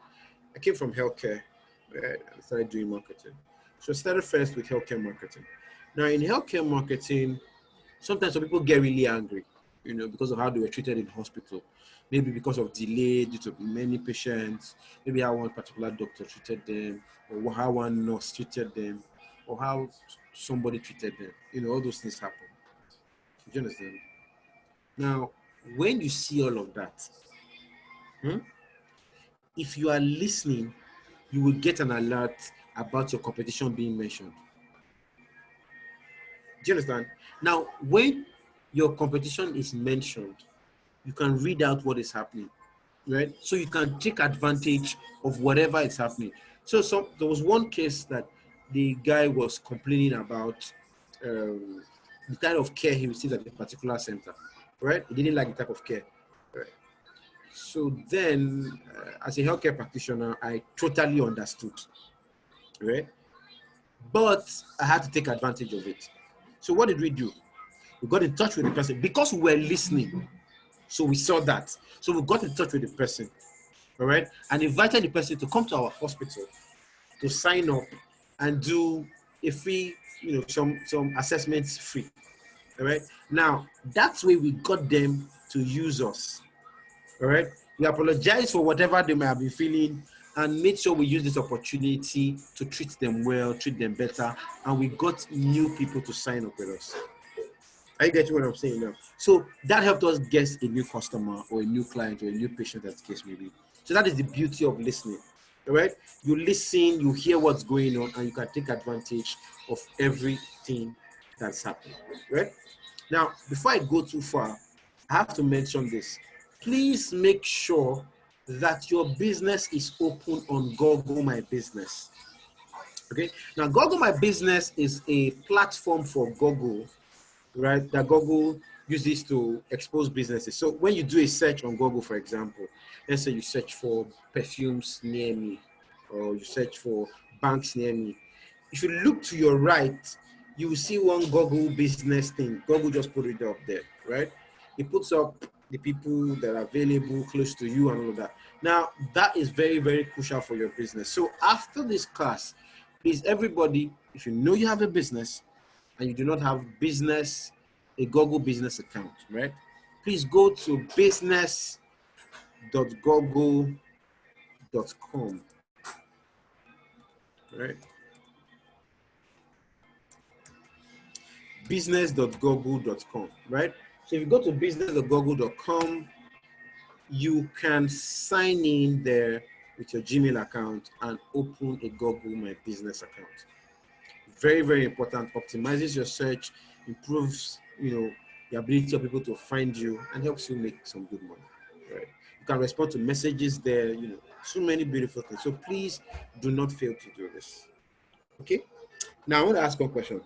from healthcare, right? I started doing marketing. So I started first with healthcare marketing. Now in healthcare marketing, sometimes some people get really angry. because of how they were treated in hospital. Maybe because of delay due to many patients, maybe how one particular doctor treated them, or how one nurse treated them, or how somebody treated them. All those things happen. Do you understand? Now, when you see all of that, if you are listening, you will get an alert about your competition being mentioned. Do you understand? Now, when your competition is mentioned, you can read out what is happening, right? So you can take advantage of whatever is happening. So there was one case that the guy was complaining about the kind of care he received at a particular center, right? He didn't like the type of care. Right? So then, as a healthcare practitioner, I totally understood, right? But I had to take advantage of it. So what did we do? We got in touch with the person because we were listening. So we saw that. So we got in touch with the person, all right, and invited the person to come to our hospital to sign up and do a free, some assessments free, all right. Now, that's where we got them to use us, all right. We apologize for whatever they may have been feeling and made sure we use this opportunity to treat them well, treat them better, and we got new people to sign up with us. Are you getting what I'm saying now? So that helped us get a new customer or a new client or a new patient, as the case may be. So that is the beauty of listening, all right? You listen, you hear what's going on, and you can take advantage of everything that's happening, right? Now, before I go too far, I have to mention this. Please make sure that your business is open on Google My Business, okay? Now, Google My Business is a platform for Google, right, that Google uses to expose businesses. So when you do a search on Google, for example, let's say you search for perfumes near me, or you search for banks near me. If you look to your right, you will see one Google business thing. Google just put it up there, right? It puts up the people that are available close to you and all of that. Now, that is very, very crucial for your business. So after this class, please, everybody, if you know you have a business, and you do not have a Google business account, right? Please go to business.google.com, right? Business.google.com, right? So if you go to business.google.com, you can sign in there with your Gmail account and open a Google My Business account. Very, very important. Optimizes your search, improves, the ability of people to find you, and helps you make some good money. Right? You can respond to messages there. So many beautiful things. So please do not fail to do this. Okay. Now I want to ask one question.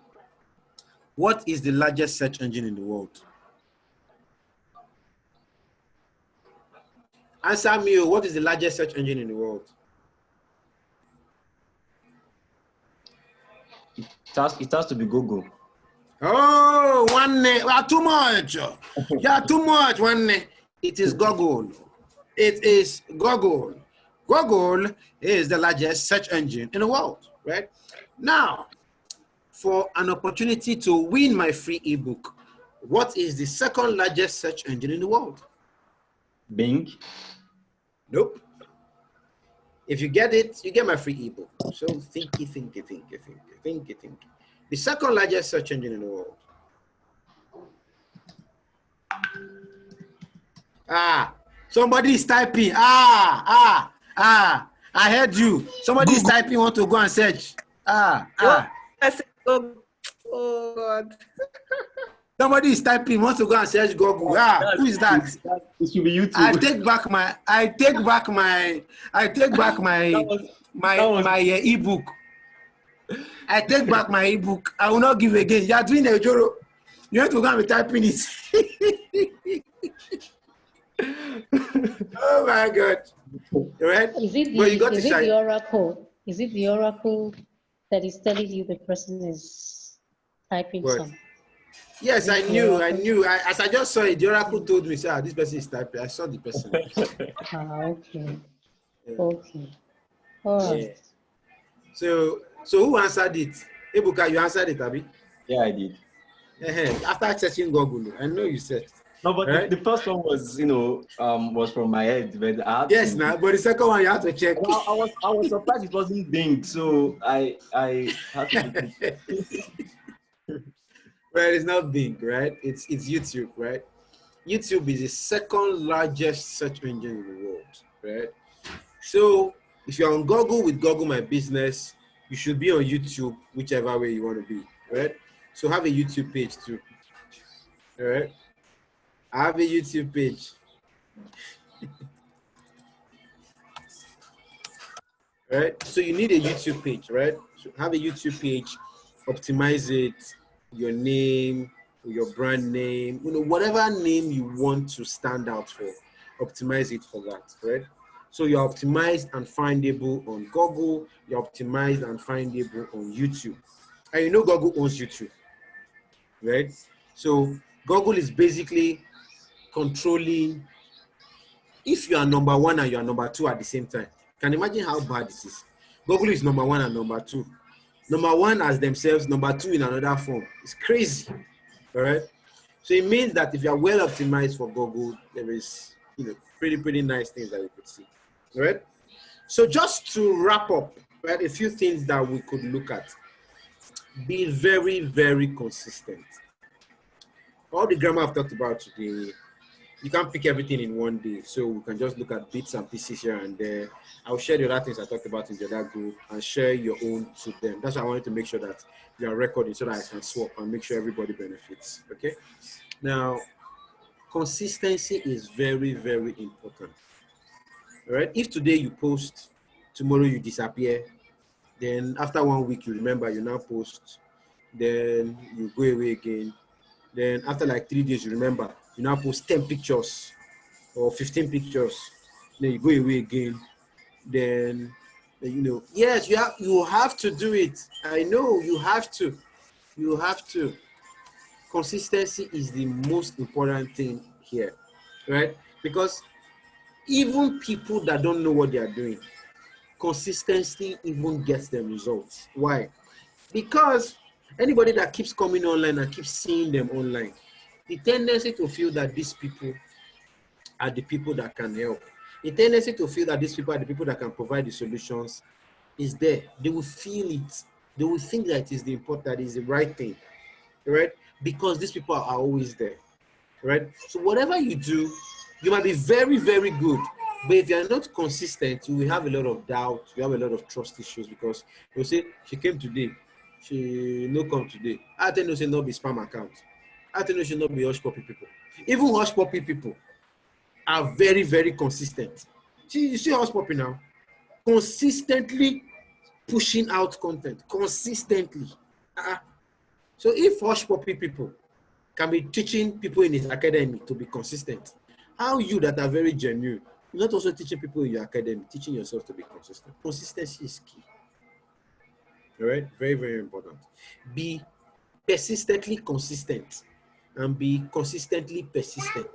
What is the largest search engine in the world? Answer me. What is the largest search engine in the world? It has to be Google. Oh, too much. Yeah, too much. It is Google. It is Google. Google is the largest search engine in the world, right? Now, for an opportunity to win my free ebook, what is the second largest search engine in the world? Bing. Nope. If you get it, you get my free ebook. So think. The second largest search engine in the world. Somebody is typing. I heard you. Somebody is typing, want to go and search. I said, oh God. Somebody is typing, wants to go and search Google. Who is that? It should be YouTube. I take back my ebook. I take back my ebook. I will not give again. You are doing a Joro. You have to go and be typing it. Oh my God. Right? Is it the oracle? Is it the oracle that is telling you the person is typing some? Yes, I knew. As I just saw it, the oracle told me, this person is typing. I saw the person. Okay. Yeah. Okay. All right. Yeah. So who answered it? Ebuka, you answered it, Abi? Yeah, I did. After searching Google, I know you searched. No, but right? the first one was, was from my head, but I had Yes, to, now, but the second one you have to check. I was surprised it wasn't dinged, so I had to look it. Well, it's not big, right? It's YouTube, right? YouTube is the second largest search engine in the world, right? So if you're on Google with Google My Business, you should be on YouTube, whichever way you want to be, right? So have a YouTube page too, all right? I have a YouTube page. Right? So you need a YouTube page, right? So have a YouTube page, optimize it, your name, your brand name, whatever name you want to stand out for, optimize it for that, right? So you're optimized and findable on Google, you're optimized and findable on YouTube. And Google owns YouTube, right? So Google is basically controlling if you are number one and you are number two at the same time. Can you imagine how bad it is? Google is number one and number two. Number one as themselves, number two in another form. It's crazy, all right? So it means that if you are well optimized for Google, there is, pretty nice things that we could see, all right? So just to wrap up, right, a few things that we could look at. Be very, very consistent. All the grammar I've talked about today, you can't pick everything in one day, so we can just look at bits and pieces here and there. I'll share the other things I talked about in the other group and share your own to them. That's why I wanted to make sure that you are recording so that I can swap and make sure everybody benefits, okay? Now, consistency is very, very important, all right? If today you post, tomorrow you disappear, then after 1 week you remember, you now post, then you go away again, then after like 3 days you remember, you now post 10 pictures or 15 pictures, then you go away again, then yes, you have to do it. I know you have to. Consistency is the most important thing here, right? Because even people that don't know what they are doing, consistency even gets them results. Why? Because anybody that keeps coming online and keeps seeing them online, the tendency to feel that these people are the people that can help, the tendency to feel that these people are the people that can provide the solutions is there. They will feel it. They will think that it is the important, that is the right thing, right? Because these people are always there, right? So whatever you do, you might be very, very good, but if you're not consistent, you will have a lot of doubt. You have a lot of trust issues because you'll say, she came today, she no come today. I tell you, she not be spam account. I tell you, she not be hush puppy people. Even hush puppy people are very, very consistent. You see hush puppy now? Consistently pushing out content, consistently. So if hush puppy people can be teaching people in his academy to be consistent, how you that are very genuine, you're not also teaching people in your academy, teaching yourself to be consistent. Consistency is key. All right? Very, very important. Be persistently consistent and be consistently persistent.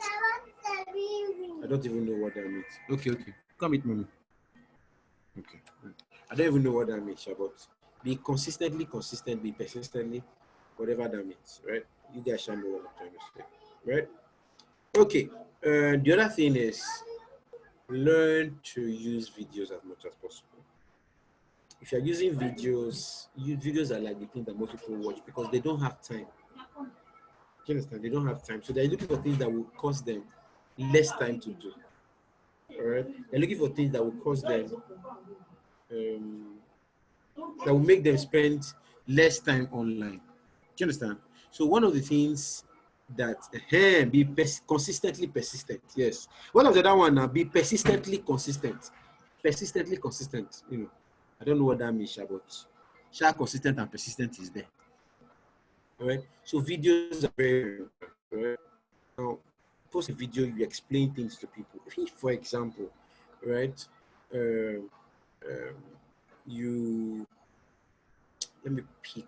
I don't even know what that means. Okay. Come with mommy. Okay. I don't even know what that means, but be consistently consistent, be persistently, whatever that means, right? You guys shall know what I'm trying to say, right? Okay. The other thing is learn to use videos as much as possible. If you're using videos, videos are like the thing that most people watch because they don't have time. Do you understand? They don't have time. So they're looking for things that will cost them less time to do. All right? They're looking for things that will cost them, that will make them spend less time online. Do you understand? So one of the things that be consistently persistent. Yes. One of the other one now, be persistently consistent. Persistently consistent. I don't know what that means, but consistent and persistent is there. All right. So videos are very important. Right? Now, post a video, you explain things to people. If, for example, right, you let me pick.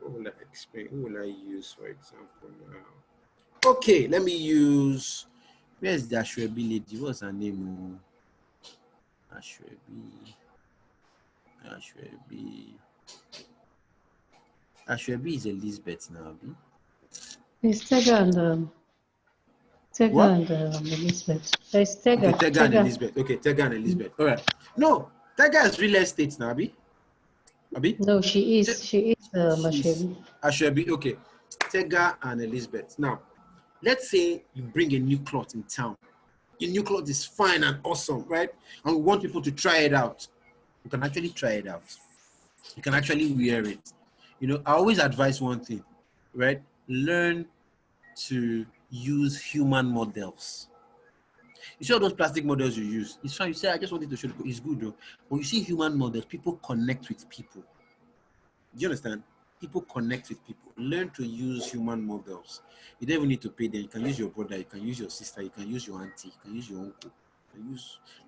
What will I explain? Who will I use, for example, now? Okay, let me use. Where's the Ashwebi lady? What's her name? Ashwebi is Elizabeth now. Instagram. Tega and Elizabeth. There's Tega. Okay, Tega and Elizabeth. Okay, Tega and Elizabeth. All right. No, Tega is real estate now, Abi. Abi? No, she is Mashebi. Ashebi. Okay. Tega and Elizabeth. Now, let's say you bring a new cloth in town. A new cloth is fine and awesome, right? And we want people to try it out. You can actually try it out. You can actually wear it. You know, I always advise one thing, right? Learn to use human models. You see all those plastic models you use. It's fine. You say, I just wanted to show you. It's good though. But you see human models, people connect with people. Do you understand? People connect with people. Learn to use human models. You don't even need to pay them. You can use your brother, you can use your sister, you can use your auntie, you can use your uncle.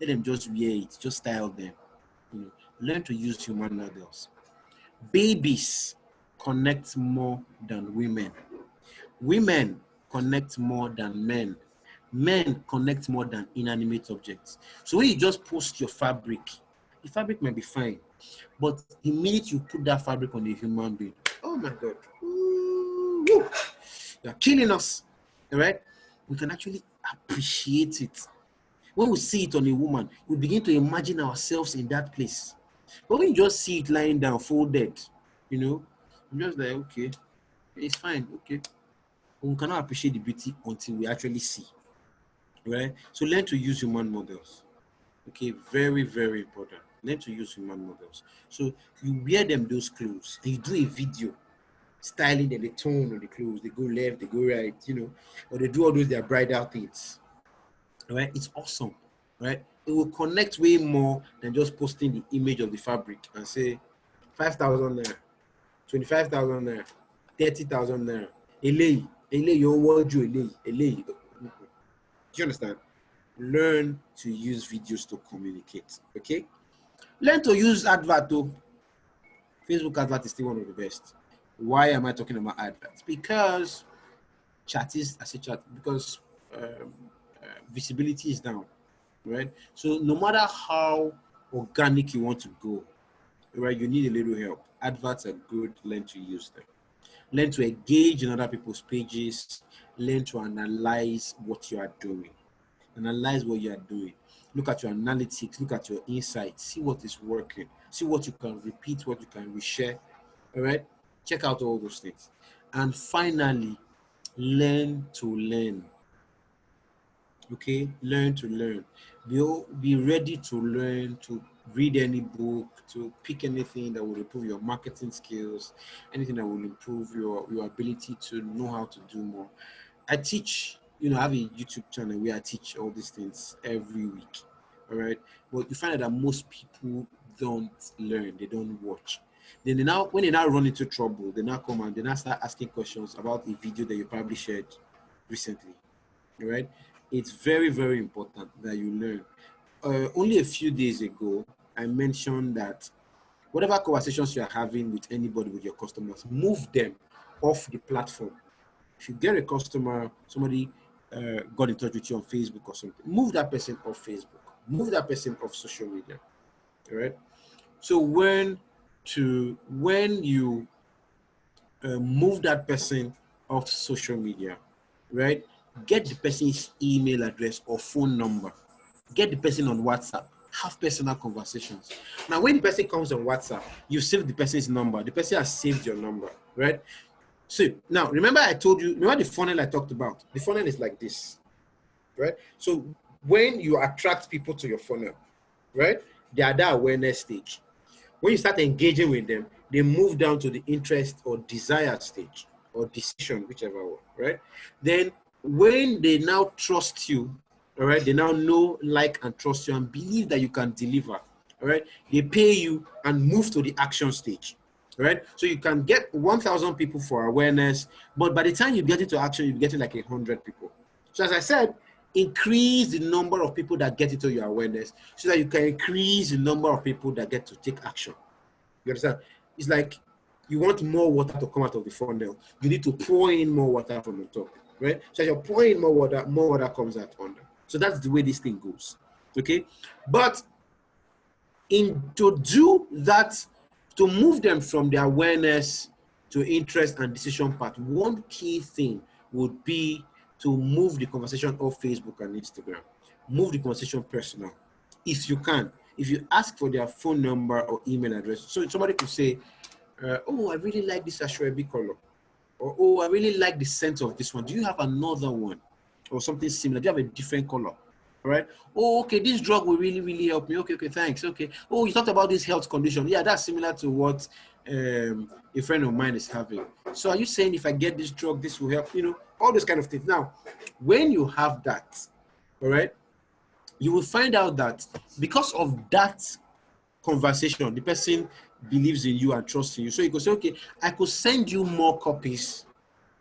Let them just wear it, just style them. You know, learn to use human models. Babies connect more than women. Women connect more than men. Men connect more than inanimate objects. So when you just post your fabric, the fabric might be fine, but the minute you put that fabric on a human being, oh my God, ooh, you're killing us, all right? We can actually appreciate it. When we see it on a woman, we begin to imagine ourselves in that place. But when you just see it lying down, folded, you know, I'm just like, okay, it's fine, okay. But we cannot appreciate the beauty until we actually see, right? So learn to use human models. Okay, very, very important. Learn to use human models. So you wear them those clothes, and you do a video styling them, the tone of the clothes, they go left, they go right, you know, or they do all those their bridal things. Right? It's awesome, right? It will connect way more than just posting the image of the fabric and say 5,000 naira, 25,000 naira, 30,000 naira. Elei, you want you elei. Do you understand? Learn to use videos to communicate. Okay? Learn to use advert too. Facebook advert is still one of the best. Why am I talking about adverts? Because because visibility is down, right? So no matter how organic you want to go, right, you need a little help. Adverts are good. Learn to use them. Learn to engage in other people's pages. Learn to analyze what you are doing. Analyze what you are doing. Look at your analytics. Look at your insights. See what is working. See what you can repeat, what you can reshare. All right? Check out all those things. And finally, learn to learn. Okay? Learn to learn. Be ready to learn, to read any book, to pick anything that will improve your marketing skills, anything that will improve your ability to know how to do more. I teach, you know, I have a YouTube channel where I teach all these things every week. All right. But you find out that most people don't learn, they don't watch. Then when they now run into trouble, they now come and they now start asking questions about a video that you probably shared recently. All right. It's very, very important that you learn. Only a few days ago, I mentioned that whatever conversations you are having with anybody, with your customers, move them off the platform. If you get a customer, somebody got in touch with you on Facebook or something, move that person off Facebook, move that person off social media. All right. So when you move that person off social media, right? Get the person's email address or phone number. Get the person on WhatsApp. Have personal conversations. Now, when the person comes on WhatsApp, you save the person's number. The person has saved your number, right? So now, remember remember the funnel I talked about? The funnel is like this, right? So when you attract people to your funnel, right, they are that awareness stage. When you start engaging with them, they move down to the interest or desire stage or decision, whichever one, right? Then when they now trust you, all right, they now know, like, and trust you and believe that you can deliver, all right, they pay you and move to the action stage. Right, so you can get 1,000 people for awareness, but by the time you get into action, you're getting like 100 people. So as I said, increase the number of people that get into your awareness so that you can increase the number of people that get to take action. You understand? It's like you want more water to come out of the funnel. You need to pour in more water from the top, right? So as you're pouring more water comes out under. So that's the way this thing goes, okay? But to do that, to move them from the awareness to interest and decision part, one key thing would be to move the conversation off Facebook and Instagram. Move the conversation personal. If you can, if you ask for their phone number or email address, so somebody could say, oh, I really like this Ashwebi color. Or, oh, I really like the scent of this one. Do you have another one? Or something similar? Do you have a different color? All right. Oh, okay, this drug will really, really help me. Okay, thanks. Okay. Oh, you talked about this health condition. Yeah, that's similar to what a friend of mine is having. So are you saying if I get this drug, this will help? You know, all those kind of things. Now, when you have that, all right, you will find out that because of that conversation, the person believes in you and trusts in you. So you could say, okay, I could send you more copies.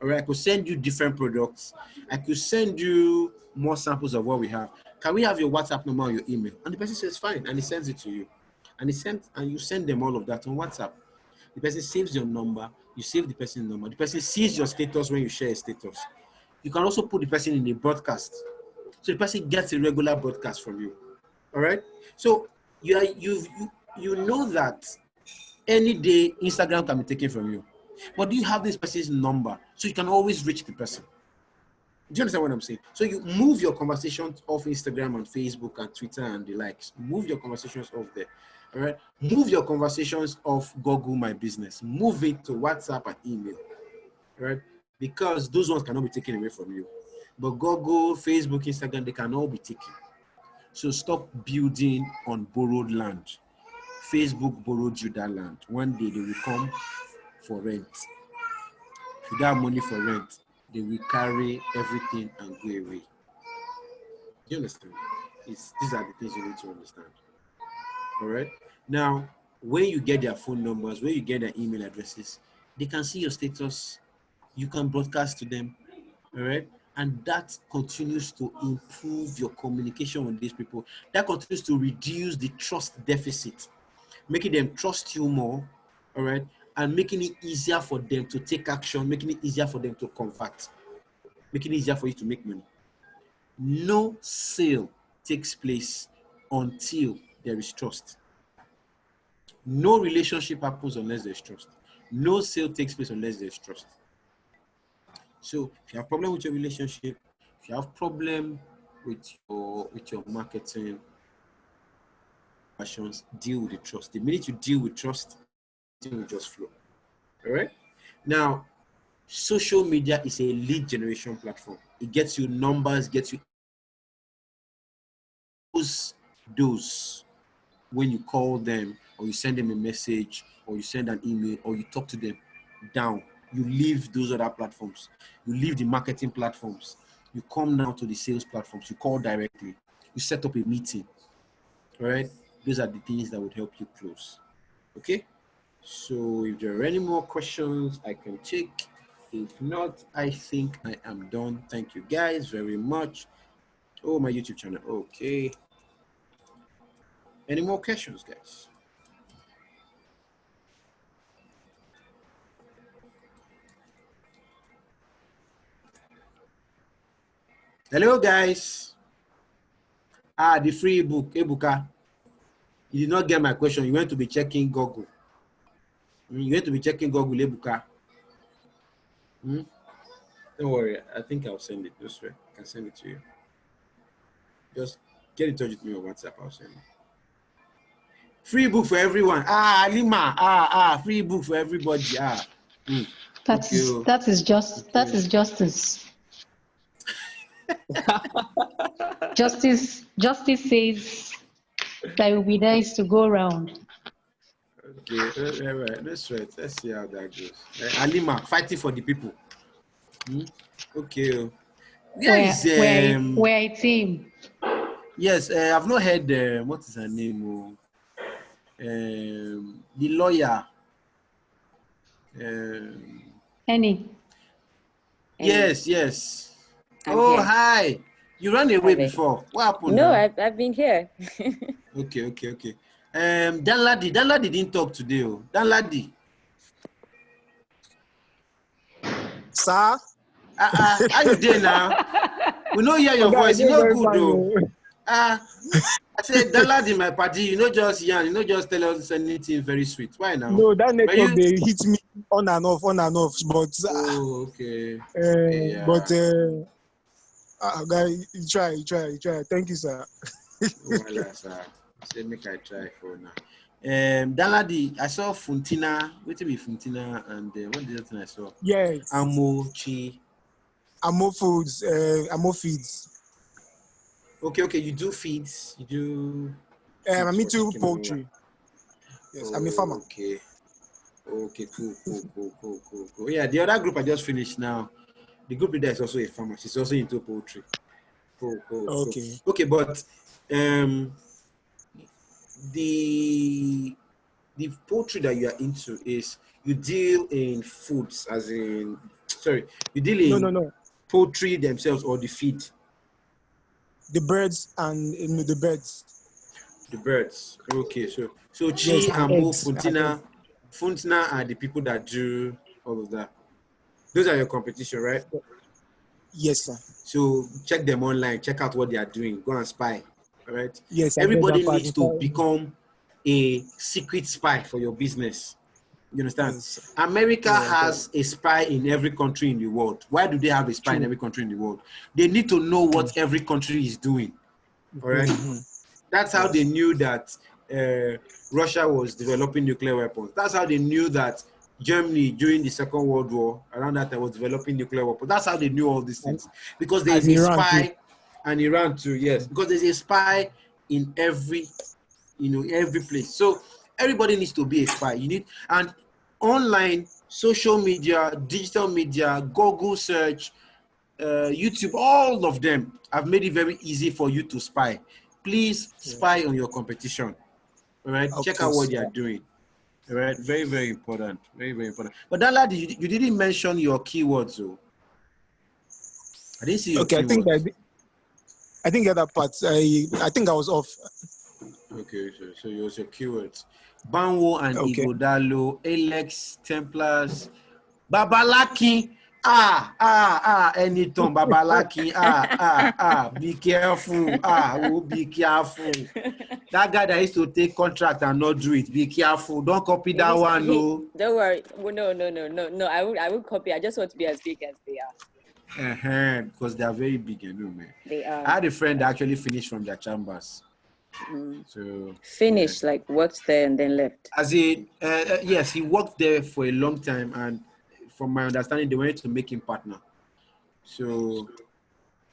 All right, I could send you different products. I could send you more samples of what we have. Can we have your WhatsApp number or your email? And the person says, fine, and he sends it to you. And you send them all of that on WhatsApp. The person saves your number, you save the person's number. The person sees your status when you share a status. You can also put the person in a broadcast. So the person gets a regular broadcast from you. All right? So you know that any day Instagram can be taken from you. But do you have this person's number so you can always reach the person? Do you understand what I'm saying? So you move your conversations off Instagram and Facebook and Twitter and the likes. Move your conversations off there. All right. Move your conversations off Google My Business. Move it to WhatsApp and email. All right. Because those ones cannot be taken away from you. But Google, Facebook, Instagram, they can all be taken. So stop building on borrowed land. Facebook borrowed you that land. One day they will come for rent. If you don't have money for rent, they will carry everything and go away. Do you understand? These are the things you need to understand. All right. Now, when you get their phone numbers, when you get their email addresses, they can see your status. You can broadcast to them. All right. And that continues to improve your communication with these people. That continues to reduce the trust deficit, making them trust you more. All right. And making it easier for them to take action, making it easier for them to convert, making it easier for you to make money. No sale takes place until there is trust. No relationship happens unless there's trust. No sale takes place unless there's trust. So if you have a problem with your relationship, if you have problem with your marketing actions, deal with the trust. The minute you deal with trust, it will just flow. All right. Now, social media is a lead generation platform. It gets you numbers, gets you those when you call them or you send them a message or you send an email or you talk to them down. You leave those other platforms. You leave the marketing platforms. You come down to the sales platforms. You call directly. You set up a meeting. All right. Those are the things that would help you close. Okay. So if there are any more questions, I can take. If not, I think I am done. Thank you guys very much. Oh, my YouTube channel. Okay. Any more questions, guys? Hello, guys. The free book, Ebuka. You did not get my question. You went to be checking Google. You went to be checking Google, Ebuka. Don't worry. I think I'll send it this way. I can send it to you. Just get in touch with me on WhatsApp. I'll send it. Free book for everyone. Lima. Free book for everybody. That is justice. Justice says that it will be nice to go around. Okay, all right. Let's see how that goes. Alima, fighting for the people. Okay. We're a team. Yes, I've not heard. What is her name? The lawyer. Annie. Yes. I'm oh, here. hi. You ran away before. What happened? No, now? I've been here. Okay. Danladi didn't talk today. Danladi. Sir? How you doing now? We know hear your voice. You know good though. I said Danladi, my party. You know just yarn. You know just tell us anything very sweet. Why now? No, that network they hit me on and off. But oh, okay. but Guy, you try. Thank you, sir. Voila, sir. Say make I try for now. Daladi, I saw Funtina. Wait till be Funtina, and what the other thing I saw? Yes. Amochi. Amo foods. Amo feeds. Okay. You do feeds. You do. I'm feeds for into chicken and all poultry. that. Yes, I'm a farmer. Okay. Cool. Yeah, the other group I just finished now. The group leader is also a farmer. She's also into poultry. Cool. Okay. Okay, but the poultry that you are into is you deal in foods, as in you deal in No. poultry themselves or the feed. The birds and the birds. The birds. Okay, so Chi Yes, and Mo eggs. Funtina are the people that do all of that. Those are your competition, right? Yes, sir. So check them online, check out what they are doing, go and spy. All right. Yes, Everybody needs to become a secret spy for your business. You understand? Yes. America has a spy in every country in the world. Why do they have a spy in every country in the world? They need to know what every country is doing. All right. That's how they knew that Russia was developing nuclear weapons. That's how they knew that Germany during the Second World War, around that time, was developing nuclear weapons. That's how they knew all these things. Because there's a spy, and Iran too, yes. Because there's a spy in every place. So everybody needs to be a spy. And online, social media, digital media, Google search, YouTube, all of them have made it very easy for you to spy. Please spy on your competition. All right, check out what they are doing. All right, very, very important. Very, very important. But that lad, you didn't mention your keywords, though. I didn't see your keywords. I think the other part. I think I was off. Okay, so yours your keywords. Banwo and Igodalo, Alex, Templars, Babalaki. Anytime Babalaki. Be careful. Be careful. That guy that used to take contract and not do it. Be careful. Don't copy that one. No. Don't worry. Well, no. I will copy. I just want to be as big as they are. Because they are very big, man. They are. I had a friend that actually finished from their chambers. So finished, like worked there and then left. As in, yes, he worked there for a long time, and from my understanding, they wanted to make him partner. So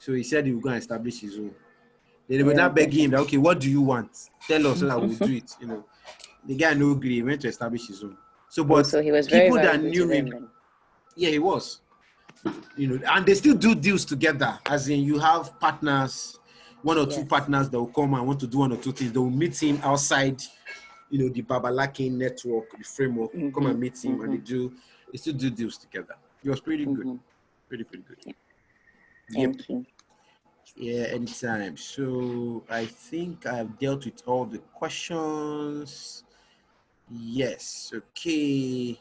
he said he was going to establish his own. They were not begging him that, okay, what do you want? Tell us so that we'll do it. The guy no agree. He went to establish his own. So he was people that knew him, he was. And they still do deals together. As in, you have partners, one or two partners that will come and want to do one or two things. They will meet him outside, the Babalaki network, the framework. Come and meet him, and they still do deals together. It was pretty good. Pretty good. Yeah. Yep. Thank you. Yeah, anytime. So I think I've dealt with all the questions. Yes. Okay.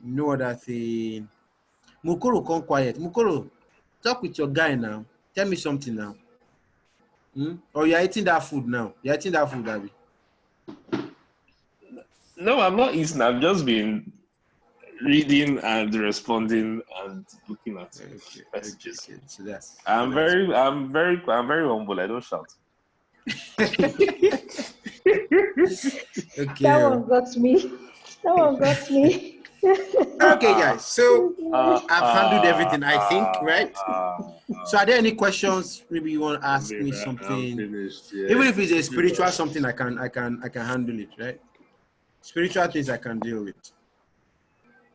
No other thing. Mukoro, come quiet. Mukoro, talk with your guy now. Tell me something now. Or you're eating that food now? You're eating that food, Abby? No, I'm not eating. I've just been reading and responding and looking at messages. Okay. So that's. I'm very humble. I don't shout. Okay. That one got me. Okay, guys. So I've handled everything, I think, right? So are there any questions? Maybe you want to ask me something. Even if it's a spiritual something, I can handle it, right? Spiritual things I can deal with.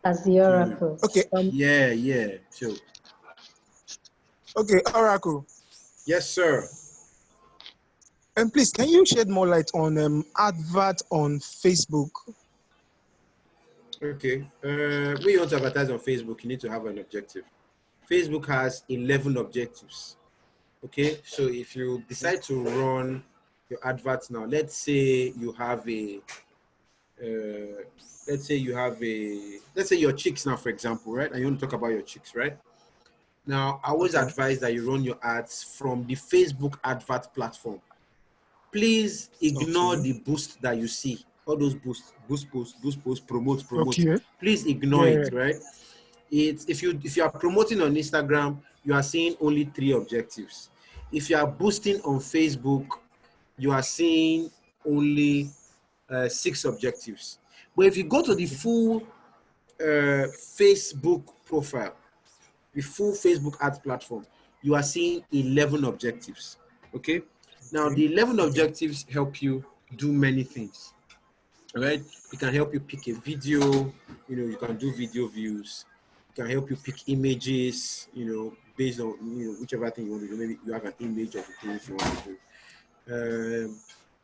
As the oracle. Okay. Yeah. So. Okay, oracle. Yes, sir. And please, can you shed more light on advert on Facebook? Okay. When you want to advertise on Facebook, you need to have an objective. Facebook has 11 objectives. Okay. So if you decide to run your adverts now, let's say your chicks now, for example, right? And you want to talk about your chicks, right? Now, I always advise that you run your ads from the Facebook advert platform. Please ignore the boost that you see. All those boost posts, promote. Okay. Please ignore it, right? It's if you are promoting on Instagram, you are seeing only 3 objectives. If you are boosting on Facebook, you are seeing only 6 objectives. But if you go to the full Facebook profile, the full Facebook ads platform, you are seeing 11 objectives. Okay. Now the 11 objectives help you do many things. All right. It can help you pick a video. You can do video views. It can help you pick images. Based on whichever thing you want to do. Maybe you have an image of the things you want to do.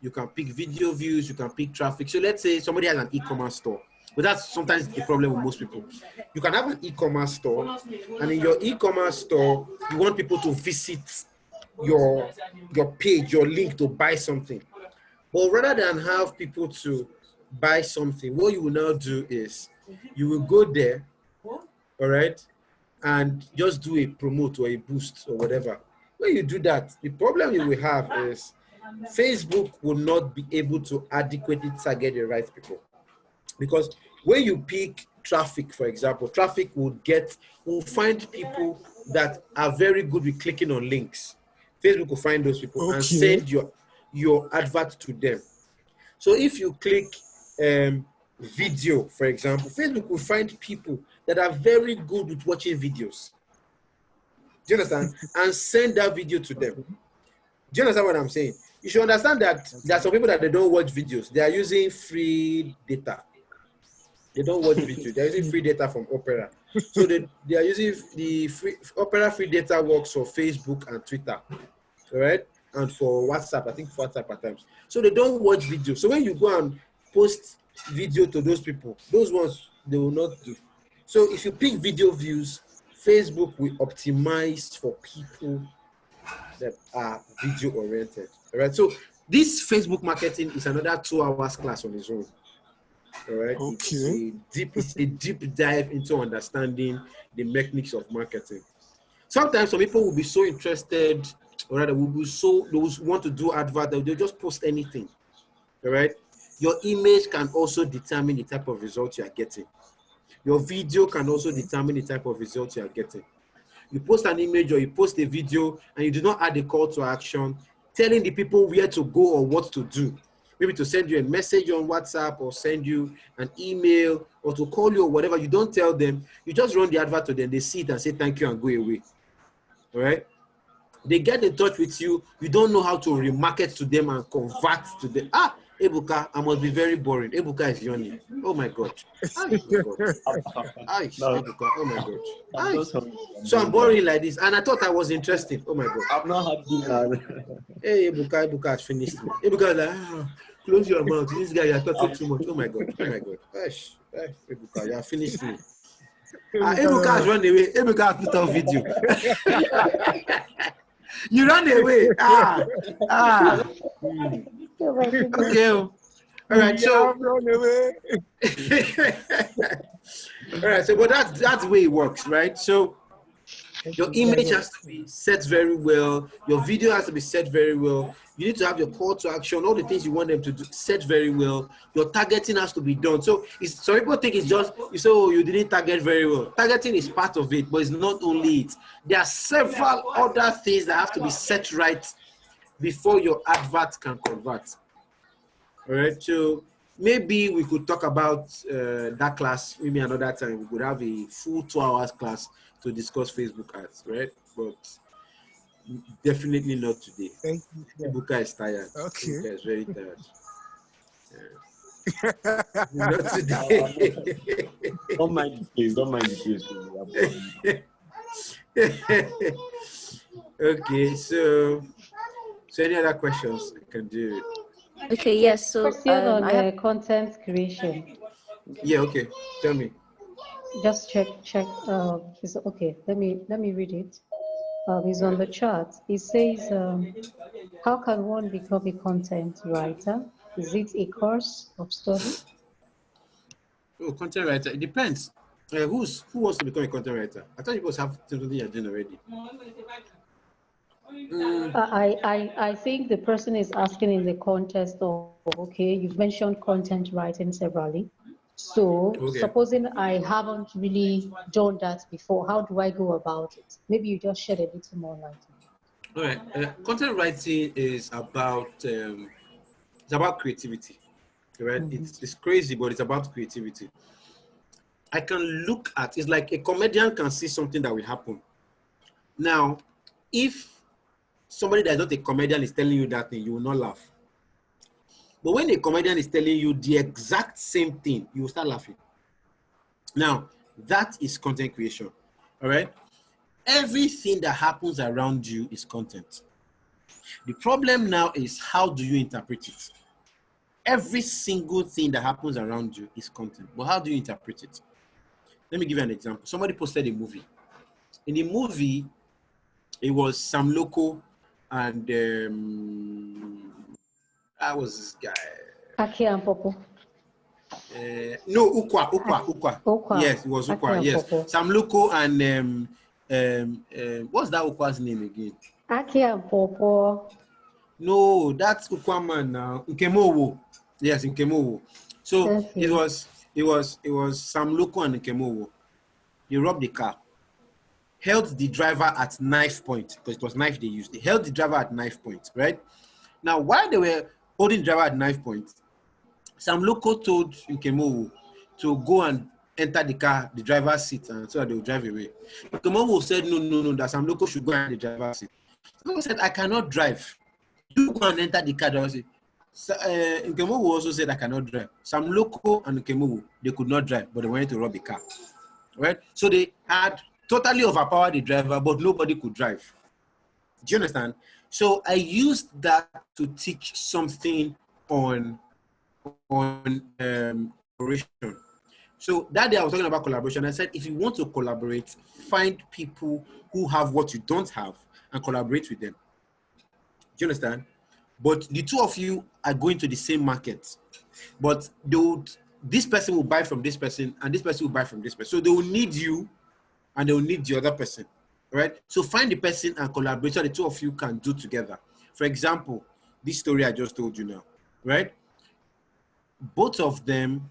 You can pick video views. You can pick traffic. So let's say somebody has an e-commerce store. But that's sometimes the problem with most people. You can have an e-commerce store, and in your e-commerce store, you want people to visit your page, your link to buy something. But rather than have people to buy something, what you will now do is you will go there, all right, and just do a promote or a boost or whatever. When you do that, the problem you will have is Facebook will not be able to adequately target the right people. Because when you pick traffic, for example, traffic will find people that are very good with clicking on links. Facebook will find those people and send your advert to them. So if you click video, for example, Facebook will find people that are very good with watching videos. Do you understand? And send that video to them. Do you understand what I'm saying? You should understand that there are some people that they don't watch videos. They are using free data. They don't watch videos. They're using free data from Opera. So they are using the Opera free data works for Facebook and Twitter. All right? And for WhatsApp, I think for WhatsApp at times. So they don't watch videos. So when you go and post video to those people, those ones they will not do. So if you pick video views, Facebook will optimize for people that are video oriented. All right. So this Facebook marketing is another 2 hours class on its own. All right. Okay. It's a deep dive into understanding the mechanics of marketing. Sometimes some people will be so interested, or rather, they will want to do advert that they'll just post anything. All right. Your image can also determine the type of results you are getting. Your video can also determine the type of results you are getting. You post an image or you post a video and you do not add a call to action, telling the people where to go or what to do. Maybe to send you a message on WhatsApp or send you an email or to call you or whatever. You don't tell them. You just run the advert to them. They see it and say thank you and go away. All right? They get in touch with you. You don't know how to remarket to them and convert to them. Ebuka, I must be very boring. Ebuka is yawning. Oh my God. Ebuka, oh my God. So I'm boring like this. And I thought I was interesting. Oh my God. I'm not happy. Hey, Ebuka has finished me. Ebuka is like, close your mouth. This guy, you're talking too much. Oh my God. Oh my God. Gosh. Ebuka, you have finished me. Ebuka has run away. Ebuka has put on video. You ran away. Okay. All right. So. All right. So, but that's the way it works, right? So, your image has to be set very well. Your video has to be set very well. You need to have your call to action, all the things you want them to do, set very well. Your targeting has to be done. So, some people think it's just, you say, oh, you didn't target very well. Targeting is part of it, but it's not only it. There are several other things that have to be set right before your advert can convert. All right. So, maybe we could talk about that class, maybe another time. We could have a full 2 hours class to discuss Facebook ads, right? But definitely not today. Thank you. Ibuka is tired. Okay. Ibuka is very tired. Not today. Don't mind the case. Don't mind the case. Okay, so any other questions I can do? Okay, yes. So question on content creation. Yeah, okay. Tell me. Just check. It's okay. Let me read it. It's on the chart. It says, how can one become a content writer? Is it a course of study? Oh, content writer. It depends. Who wants to become a content writer? I thought you guys have something you're doing already. I think the person is asking in the context of, okay, you've mentioned content writing severally. So Okay. supposing I haven't really done that before, how do I go about it? Maybe you just shed a little more light on it. All right. Content writing is about it's about creativity, right? It's crazy, but it's about creativity. I can look at, it's like a comedian can see something that will happen. Now, if somebody that's not a comedian is telling you that thing, you will not laugh. But when a comedian is telling you the exact same thing, you will start laughing. Now, that is content creation, all right? Everything that happens around you is content. The problem now is, how do you interpret it? Every single thing that happens around you is content, but how do you interpret it? Let me give you an example. Somebody posted a movie. In the movie, it was Sam Loco and that was this guy. Aki and Popo. No, Ukwa. Yes, it was Ukwa. Yes, Popo. Sam Loco and what's that Ukwa's name again? Aki and Popo. No, that's Ukwa man now. Nkemowo. Yes, Nkemowo. So Okay. it was Sam Loco and Nkemowo. They robbed the car, held the driver at knife point, because it was knife they used. They held the driver at knife point, right? Now, while they were holding the driver at knife point, Sam Loco told Nkemowo to go and enter the car, the driver's seat, and so that they would drive away. Nkemowo said, no, that Sam Loco should go in the driver's seat. Sam Loco said, I cannot drive. You go and enter the car. Nkemowo also said, I cannot drive. Sam Loco and Nkemowo, they could not drive, but they wanted to rob the car. Right? So they had totally overpowered the driver, but nobody could drive. Do you understand? So I used that to teach something on collaboration. So that day I was talking about collaboration. I said, if you want to collaborate, find people who have what you don't have and collaborate with them. Do you understand? But the two of you are going to the same market, but this person will buy from this person and this person will buy from this person. So they will need you and they will need the other person, right? So find the person and collaborate so the two of you can do together. For example, this story I just told you now, right? Both of them,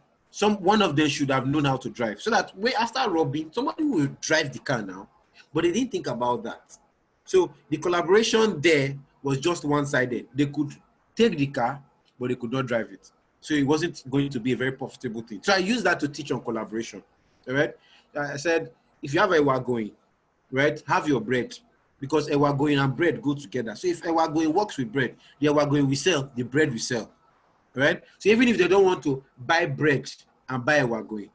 one of them should have known how to drive, so that after robbing, somebody will drive the car now, but they didn't think about that. So the collaboration there was just one-sided. They could take the car, but they could not drive it. So it wasn't going to be a very profitable thing. So I used that to teach on collaboration, all right? I said, if you have ewa going, right, have your bread, because ewa going and bread go together. So if ewa going works with bread, the ewa going we sell, the bread we sell, right? So even if they don't want to buy bread and buy ewa going,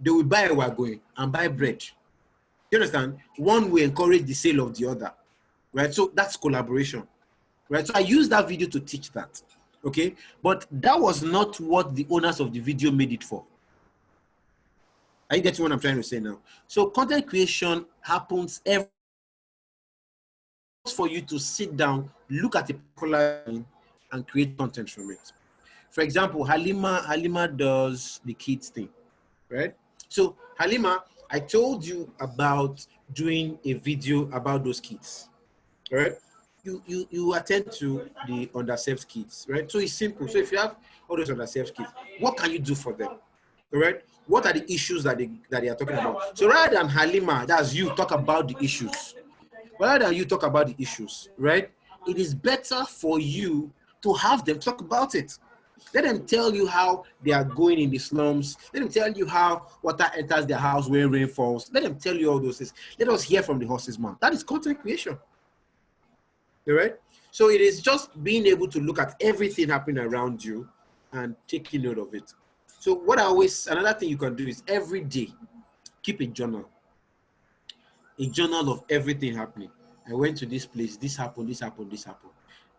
they will buy ewa going and buy bread. You understand? One will encourage the sale of the other, right? So that's collaboration, right? So I used that video to teach that, okay? But that was not what the owners of the video made it for. Are you getting what I'm trying to say now? So content creation happens for you to sit down, look at a particular thing, and create content from it. For example, Halima does the kids thing, right? So Halima, I told you about doing a video about those kids, right? You attend to the underserved kids, right? So it's simple. So if you have all those underserved kids, what can you do for them, all right? What are the issues that they are talking about? So rather than Halima, that's you, talk about the issues. Rather than you talk about the issues, right? It is better for you to have them talk about it. Let them tell you how they are going in the slums. Let them tell you how water enters their house when rain falls. Let them tell you all those things. Let us hear from the horse's mouth. That is content creation. All right? So it is just being able to look at everything happening around you and taking note of it. So another thing you can do is every day, keep a journal. A journal of everything happening. I went to this place, this happened, this happened, this happened.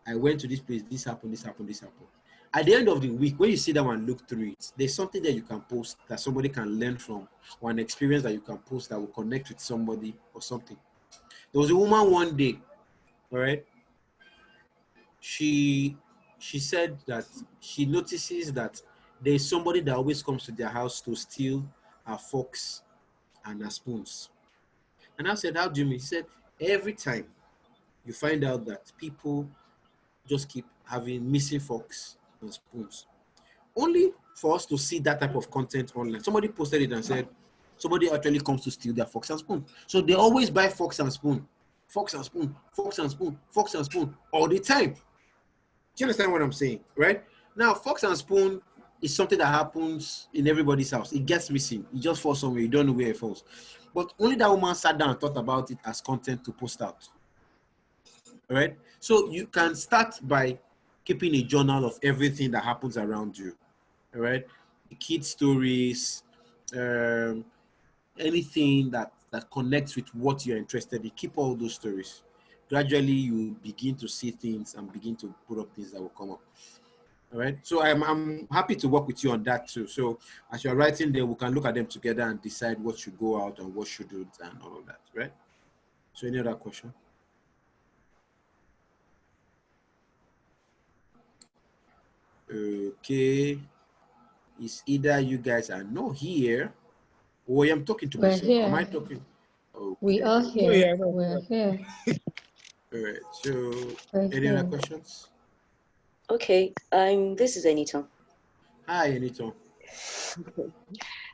I went to this place, this happened, this happened, this happened. At the end of the week, when you sit down and look through it, there's something that you can post that somebody can learn from, or an experience that you can post that will connect with somebody or something. There was a woman one day, all right? She said that she notices that there's somebody that always comes to their house to steal her forks and her spoons. And I said, how do you mean? She said, every time you find out that people just keep having missing forks and spoons. only for us to see that type of content online. Somebody posted it and said, somebody actually comes to steal their forks and spoon. So they always buy forks and spoon, forks and spoon, forks and spoon, forks and spoon all the time. Do you understand what I'm saying, right? Now, forks and spoon is something that happens in everybody's house. It gets missing. It just falls somewhere. You don't know where it falls. But only that woman sat down and thought about it as content to post out. All right? So you can start by keeping a journal of everything that happens around you. All right? The kids' stories, anything that connects with what you're interested in. Keep all those stories. Gradually, you begin to see things and begin to put up things that will come up. All right. So I'm happy to work with you on that too. So as you're writing there, we can look at them together and decide what should go out and what should do and all of that. Right. So any other question? Okay. It's either you guys are not here or I'm talking to myself. Here. Am I talking? Okay. We are here. We're here. All right. So any other questions? Okay. This is Anita. Hi, Anita.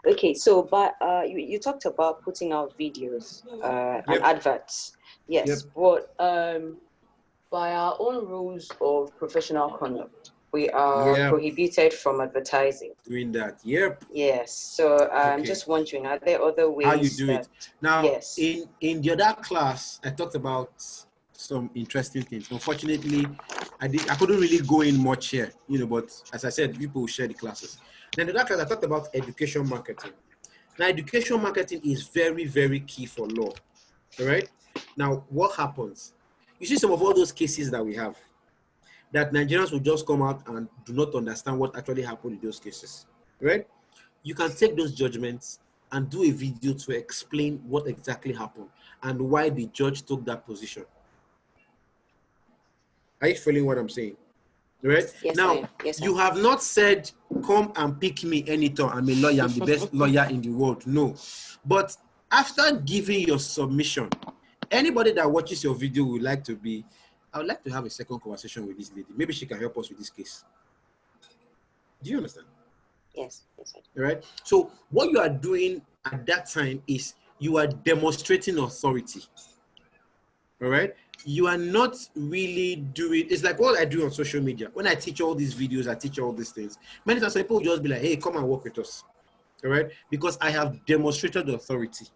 Okay, so but you talked about putting out videos and adverts. Yes, but by our own rules of professional conduct, we are prohibited from advertising. Doing that. Yep. Yes. So I'm just wondering, are there other ways how you do it? Now, yes. in the other class, I talked about some interesting things. Unfortunately, I couldn't really go in much here, you know, but as I said, people will share the classes. Then in that class, I talked about education marketing. Now, education marketing is very, very key for law, all right? Now, what happens? You see some of all those cases that we have, that Nigerians will just come out and do not understand what actually happened in those cases, right? You can take those judgments and do a video to explain what exactly happened and why the judge took that position. Are you feeling what I'm saying? Right? Yes, now, you have not said, come and pick me anytime. I'm a lawyer. I'm the best lawyer in the world. No. But after giving your submission, anybody that watches your video would like to be, I would like to have a second conversation with this lady. Maybe she can help us with this case. Do you understand? Yes. Yes. All right. So what you are doing at that time is you are demonstrating authority. All right. You are not really doing, it's like what I do on social media. When I teach all these videos, I teach all these things. Many times people will just be like, hey, come and work with us. All right. Because I have demonstrated authority.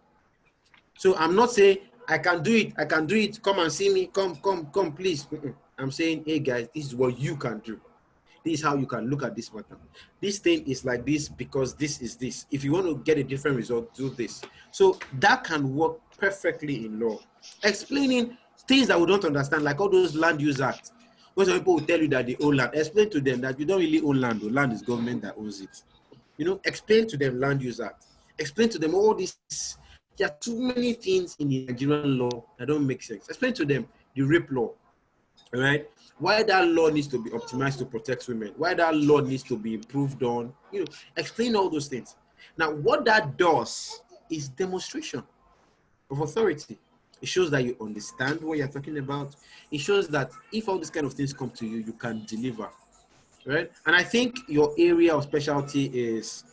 So I'm not saying I can do it. I can do it. Come and see me. Come, please. I'm saying, hey guys, this is what you can do. This is how you can look at this matter. This thing is like this because this is this. If you want to get a different result, do this. So that can work perfectly in law. Explaining things that we don't understand, like all those land use acts. When some people will tell you that they own land, explain to them that you don't really own land. The land is government that owns it. You know, explain to them land use act. Explain to them all this. There are too many things in the Nigerian law that don't make sense. Explain to them the rape law, all right? Why that law needs to be optimized to protect women, why that law needs to be improved on, you know, explain all those things. Now, what that does is demonstration of authority. It shows that you understand what you're talking about. It shows that if all these kind of things come to you, you can deliver, right? And I think your area of specialty is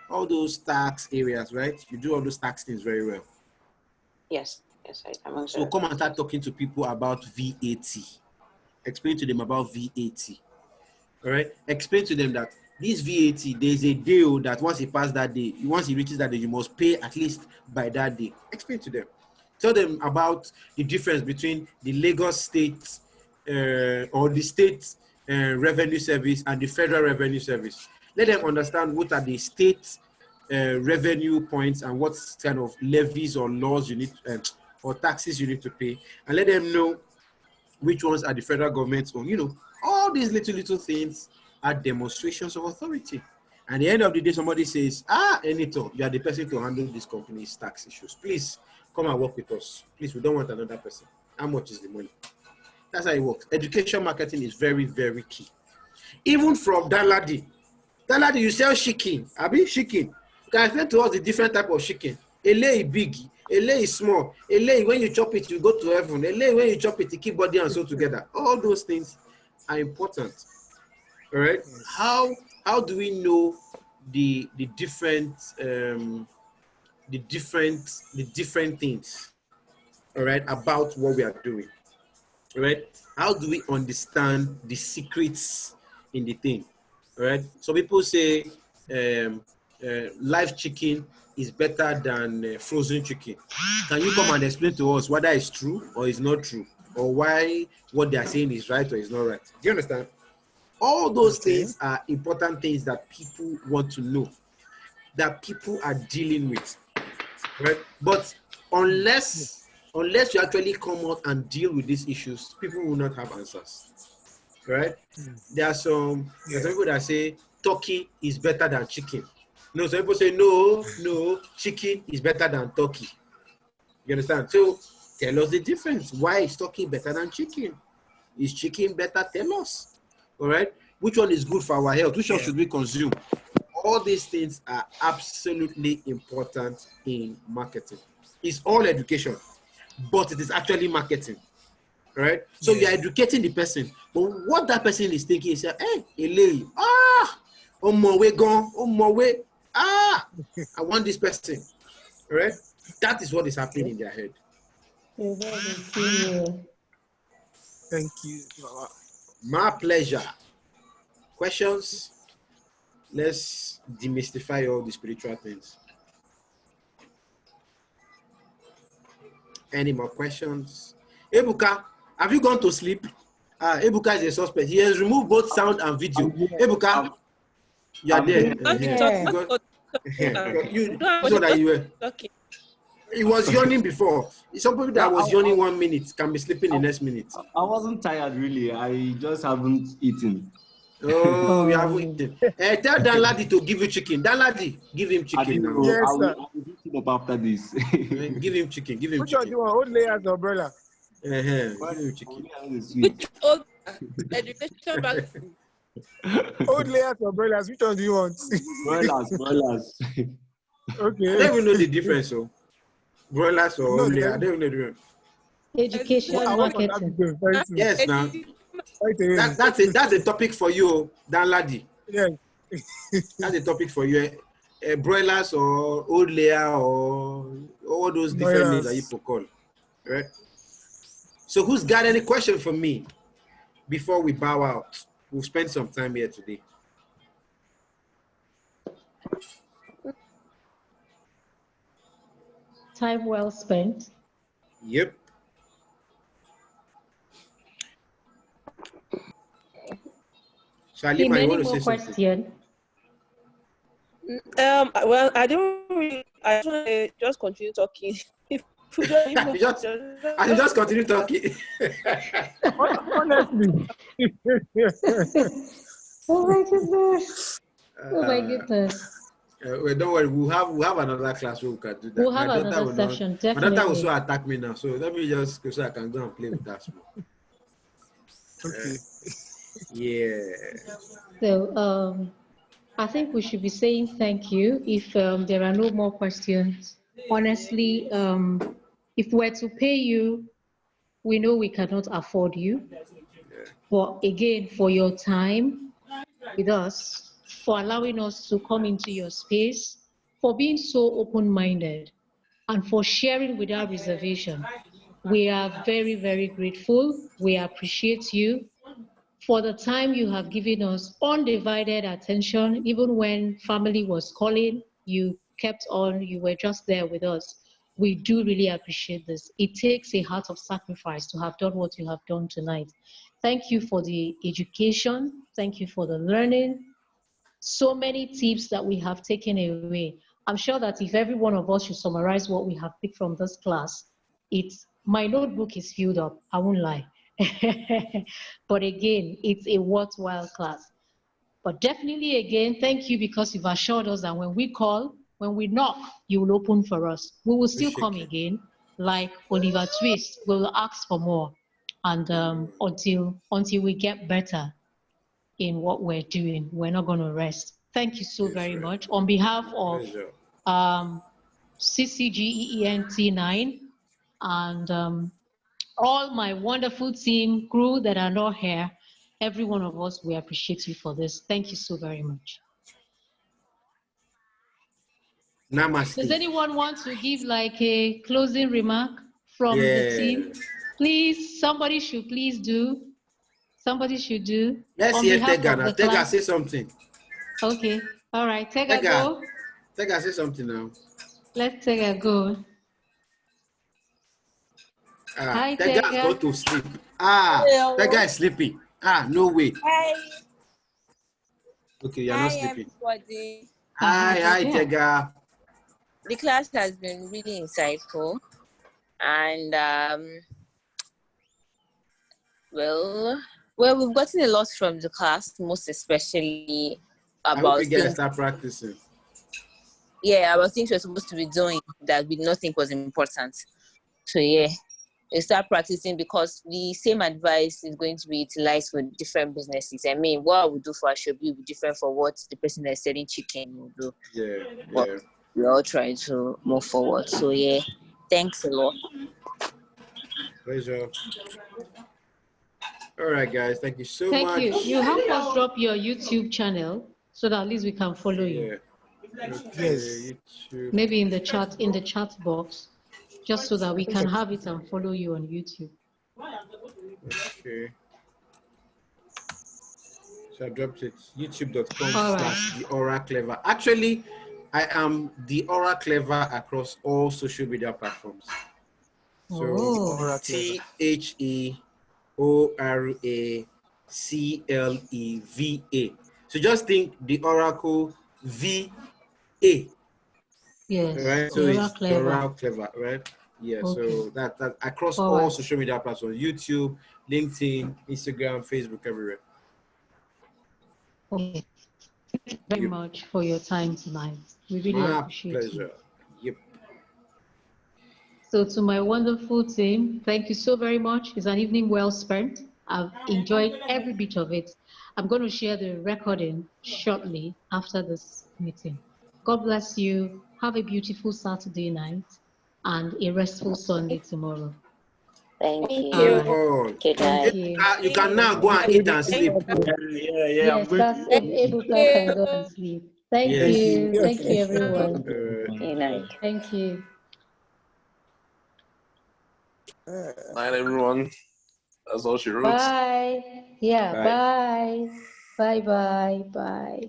all those tax areas, right? You do all those tax things very well. Yes, I'm so come and start talking to people about VAT. Explain to them about VAT. All right? Explain to them that this VAT, there's a deal that once it passes that day, once it reaches that day, you must pay at least by that day. Explain to them. Tell them about the difference between the Lagos State or the state revenue service and the federal revenue service. Let them understand what are the state revenue points and what kind of levies or laws you need or taxes you need to pay, and let them know which ones are the federal government's own. You know, all these little things are demonstrations of authority. And at the end of the day, somebody says, Enito, you are the person to handle this company's tax issues. Please come and work with us. Please, we don't want another person. How much is the money? That's how it works. Education marketing is very, very key. Even from Daladi, you sell chicken. Abi chicken. You can explain to us the different type of chicken. Ele is big, ele is small. Ele, when you chop it, you go to heaven. Ele, when you chop it, you keep body and soul together. All those things are important. All right. How do we know the different things, all right, about what we are doing? All right. How do we understand the secrets in the thing? All right. So people say live chicken is better than frozen chicken. Can you come and explain to us whether it's true or it's not true, or why what they are saying is right or is not right? Do you understand? All those things are important things that people want to know, that people are dealing with, right? But unless you actually come out and deal with these issues, people will not have answers, right? There are some people that say turkey is better than chicken. No, some people say no, chicken is better than turkey. You understand? So tell us the difference. Why is turkey better than chicken? Is chicken better? Tell us. All right. Which one is good for our health? Which one should we consume? All these things are absolutely important in marketing. It's all education, but it is actually marketing. Right? So you're educating the person, but what that person is thinking is, hey, Ele, on my way gone, on my way, I want this person. Right? That is what is happening in their head. Thank you. My pleasure. Questions? Let's demystify all the spiritual things. Any more questions? Ebuka, have you gone to sleep? Ebuka is a suspect. He has removed both sound and video. Ebuka, you are there. He was yawning before. Some people that was yawning 1 minute can be sleeping the next minute. I wasn't tired really. I just haven't eaten. Oh, you haven't eaten. Tell Danladi to give you chicken. Danladi, give him chicken now. Yes, I will hit him up after this. Give him chicken. Give him Which chicken. one do you want? Old layers or umbrella? Give him chicken. Which old education back? Old layers or umbrellas? Which one do you want? Broilers. Okay. I don't even know the difference. So, broilers or No, layer, I don't know the difference. Education marketing. Yes, now. That's a topic for you, Danladi. Yes. That's a topic for you. Broilers or old layer or all those different names that you could call. Right? So who's got any question for me before we bow out? We'll spend some time here today. Time well spent. Yep. Shalima, you want to say something? Well, I don't really. I just continue talking. I just continue talking. Honestly. Oh my goodness. Oh my goodness. Well, don't worry. We'll have another class where we can do that. We'll have another session, definitely. My daughter will so attack me now. So let me just go so I can go and play with that small. Okay. Yeah. So I think we should be saying thank you if there are no more questions. Honestly, if we're to pay you, we know we cannot afford you. But again, for your time with us, for allowing us to come into your space, for being so open-minded, and for sharing without reservation. We are very, very grateful. We appreciate you for the time you have given us undivided attention. Even when family was calling, you kept on, you were just there with us. We do really appreciate this. It takes a heart of sacrifice to have done what you have done tonight. Thank you for the education. Thank you for the learning. So many tips that we have taken away. I'm sure that if every one of us should summarize what we have picked from this class, my notebook is filled up, I won't lie. But again, it's a worthwhile class. But definitely again, thank you, because you've assured us that when we call, when we knock, you will open for us. We will still come again, like Oliver Twist. We will ask for more, and until we get better in what we're doing, we're not going to rest. Thank you so very much. On behalf of CCGEENT 9 and all my wonderful team, crew that are not here, every one of us, we appreciate you for this. Thank you so very much. Namaste. Does anyone want to give like a closing remark from the team? Please, somebody should please do. Somebody should do. Let's on hear behalf Tega of now. the Tega, class. say something. Okay, all right, Tega, Tega, go. Tega, say something now. Let's Tega go. Hi, Tega has gone to sleep. Tega is sleeping. No way. Hi. Okay, you're not sleeping. Everybody. Hi, Tega. The class has been really insightful, and well, we've gotten a lot from the class, most especially I hope you guys start practicing. Yeah, about things we're supposed to be doing that we did not think was important. So yeah, we start practicing because the same advice is going to be utilized for different businesses. I mean, what I would do for Ashobi will be different for what the person that's selling chicken will do. Yeah. We're all trying to move forward. So yeah, thanks a lot. Pleasure. All right, guys. Thank you so much. Thank you. You help us drop your YouTube channel so that at least we can follow you. Yes. Maybe in the chat box, just so that we can have it and follow you on YouTube. Okay. So I dropped it. YouTube.com/TheAuraClever. Actually, I am the Aura Clever across all social media platforms. So TheOraCleva. So just think the Oracle VA. Yes. Right. So it's Aura Clever, right? Yeah. Okay. So that across all social media platforms: YouTube, LinkedIn, Instagram, Facebook, everywhere. Okay. Thank you very much for your time tonight. We really appreciate it. My pleasure. Yep. So to my wonderful team, thank you so very much. It's an evening well spent. I've enjoyed every bit of it. I'm going to share the recording shortly after this meeting. God bless you. Have a beautiful Saturday night and a restful Sunday tomorrow. Thank you. Thank you. You can now go and eat and sleep. Yes, that's able can go and sleep. Thank you. Thank you, everyone. Good night. Thank you. Night, everyone. That's all she wrote. Bye. Yeah, bye. Bye, bye, bye.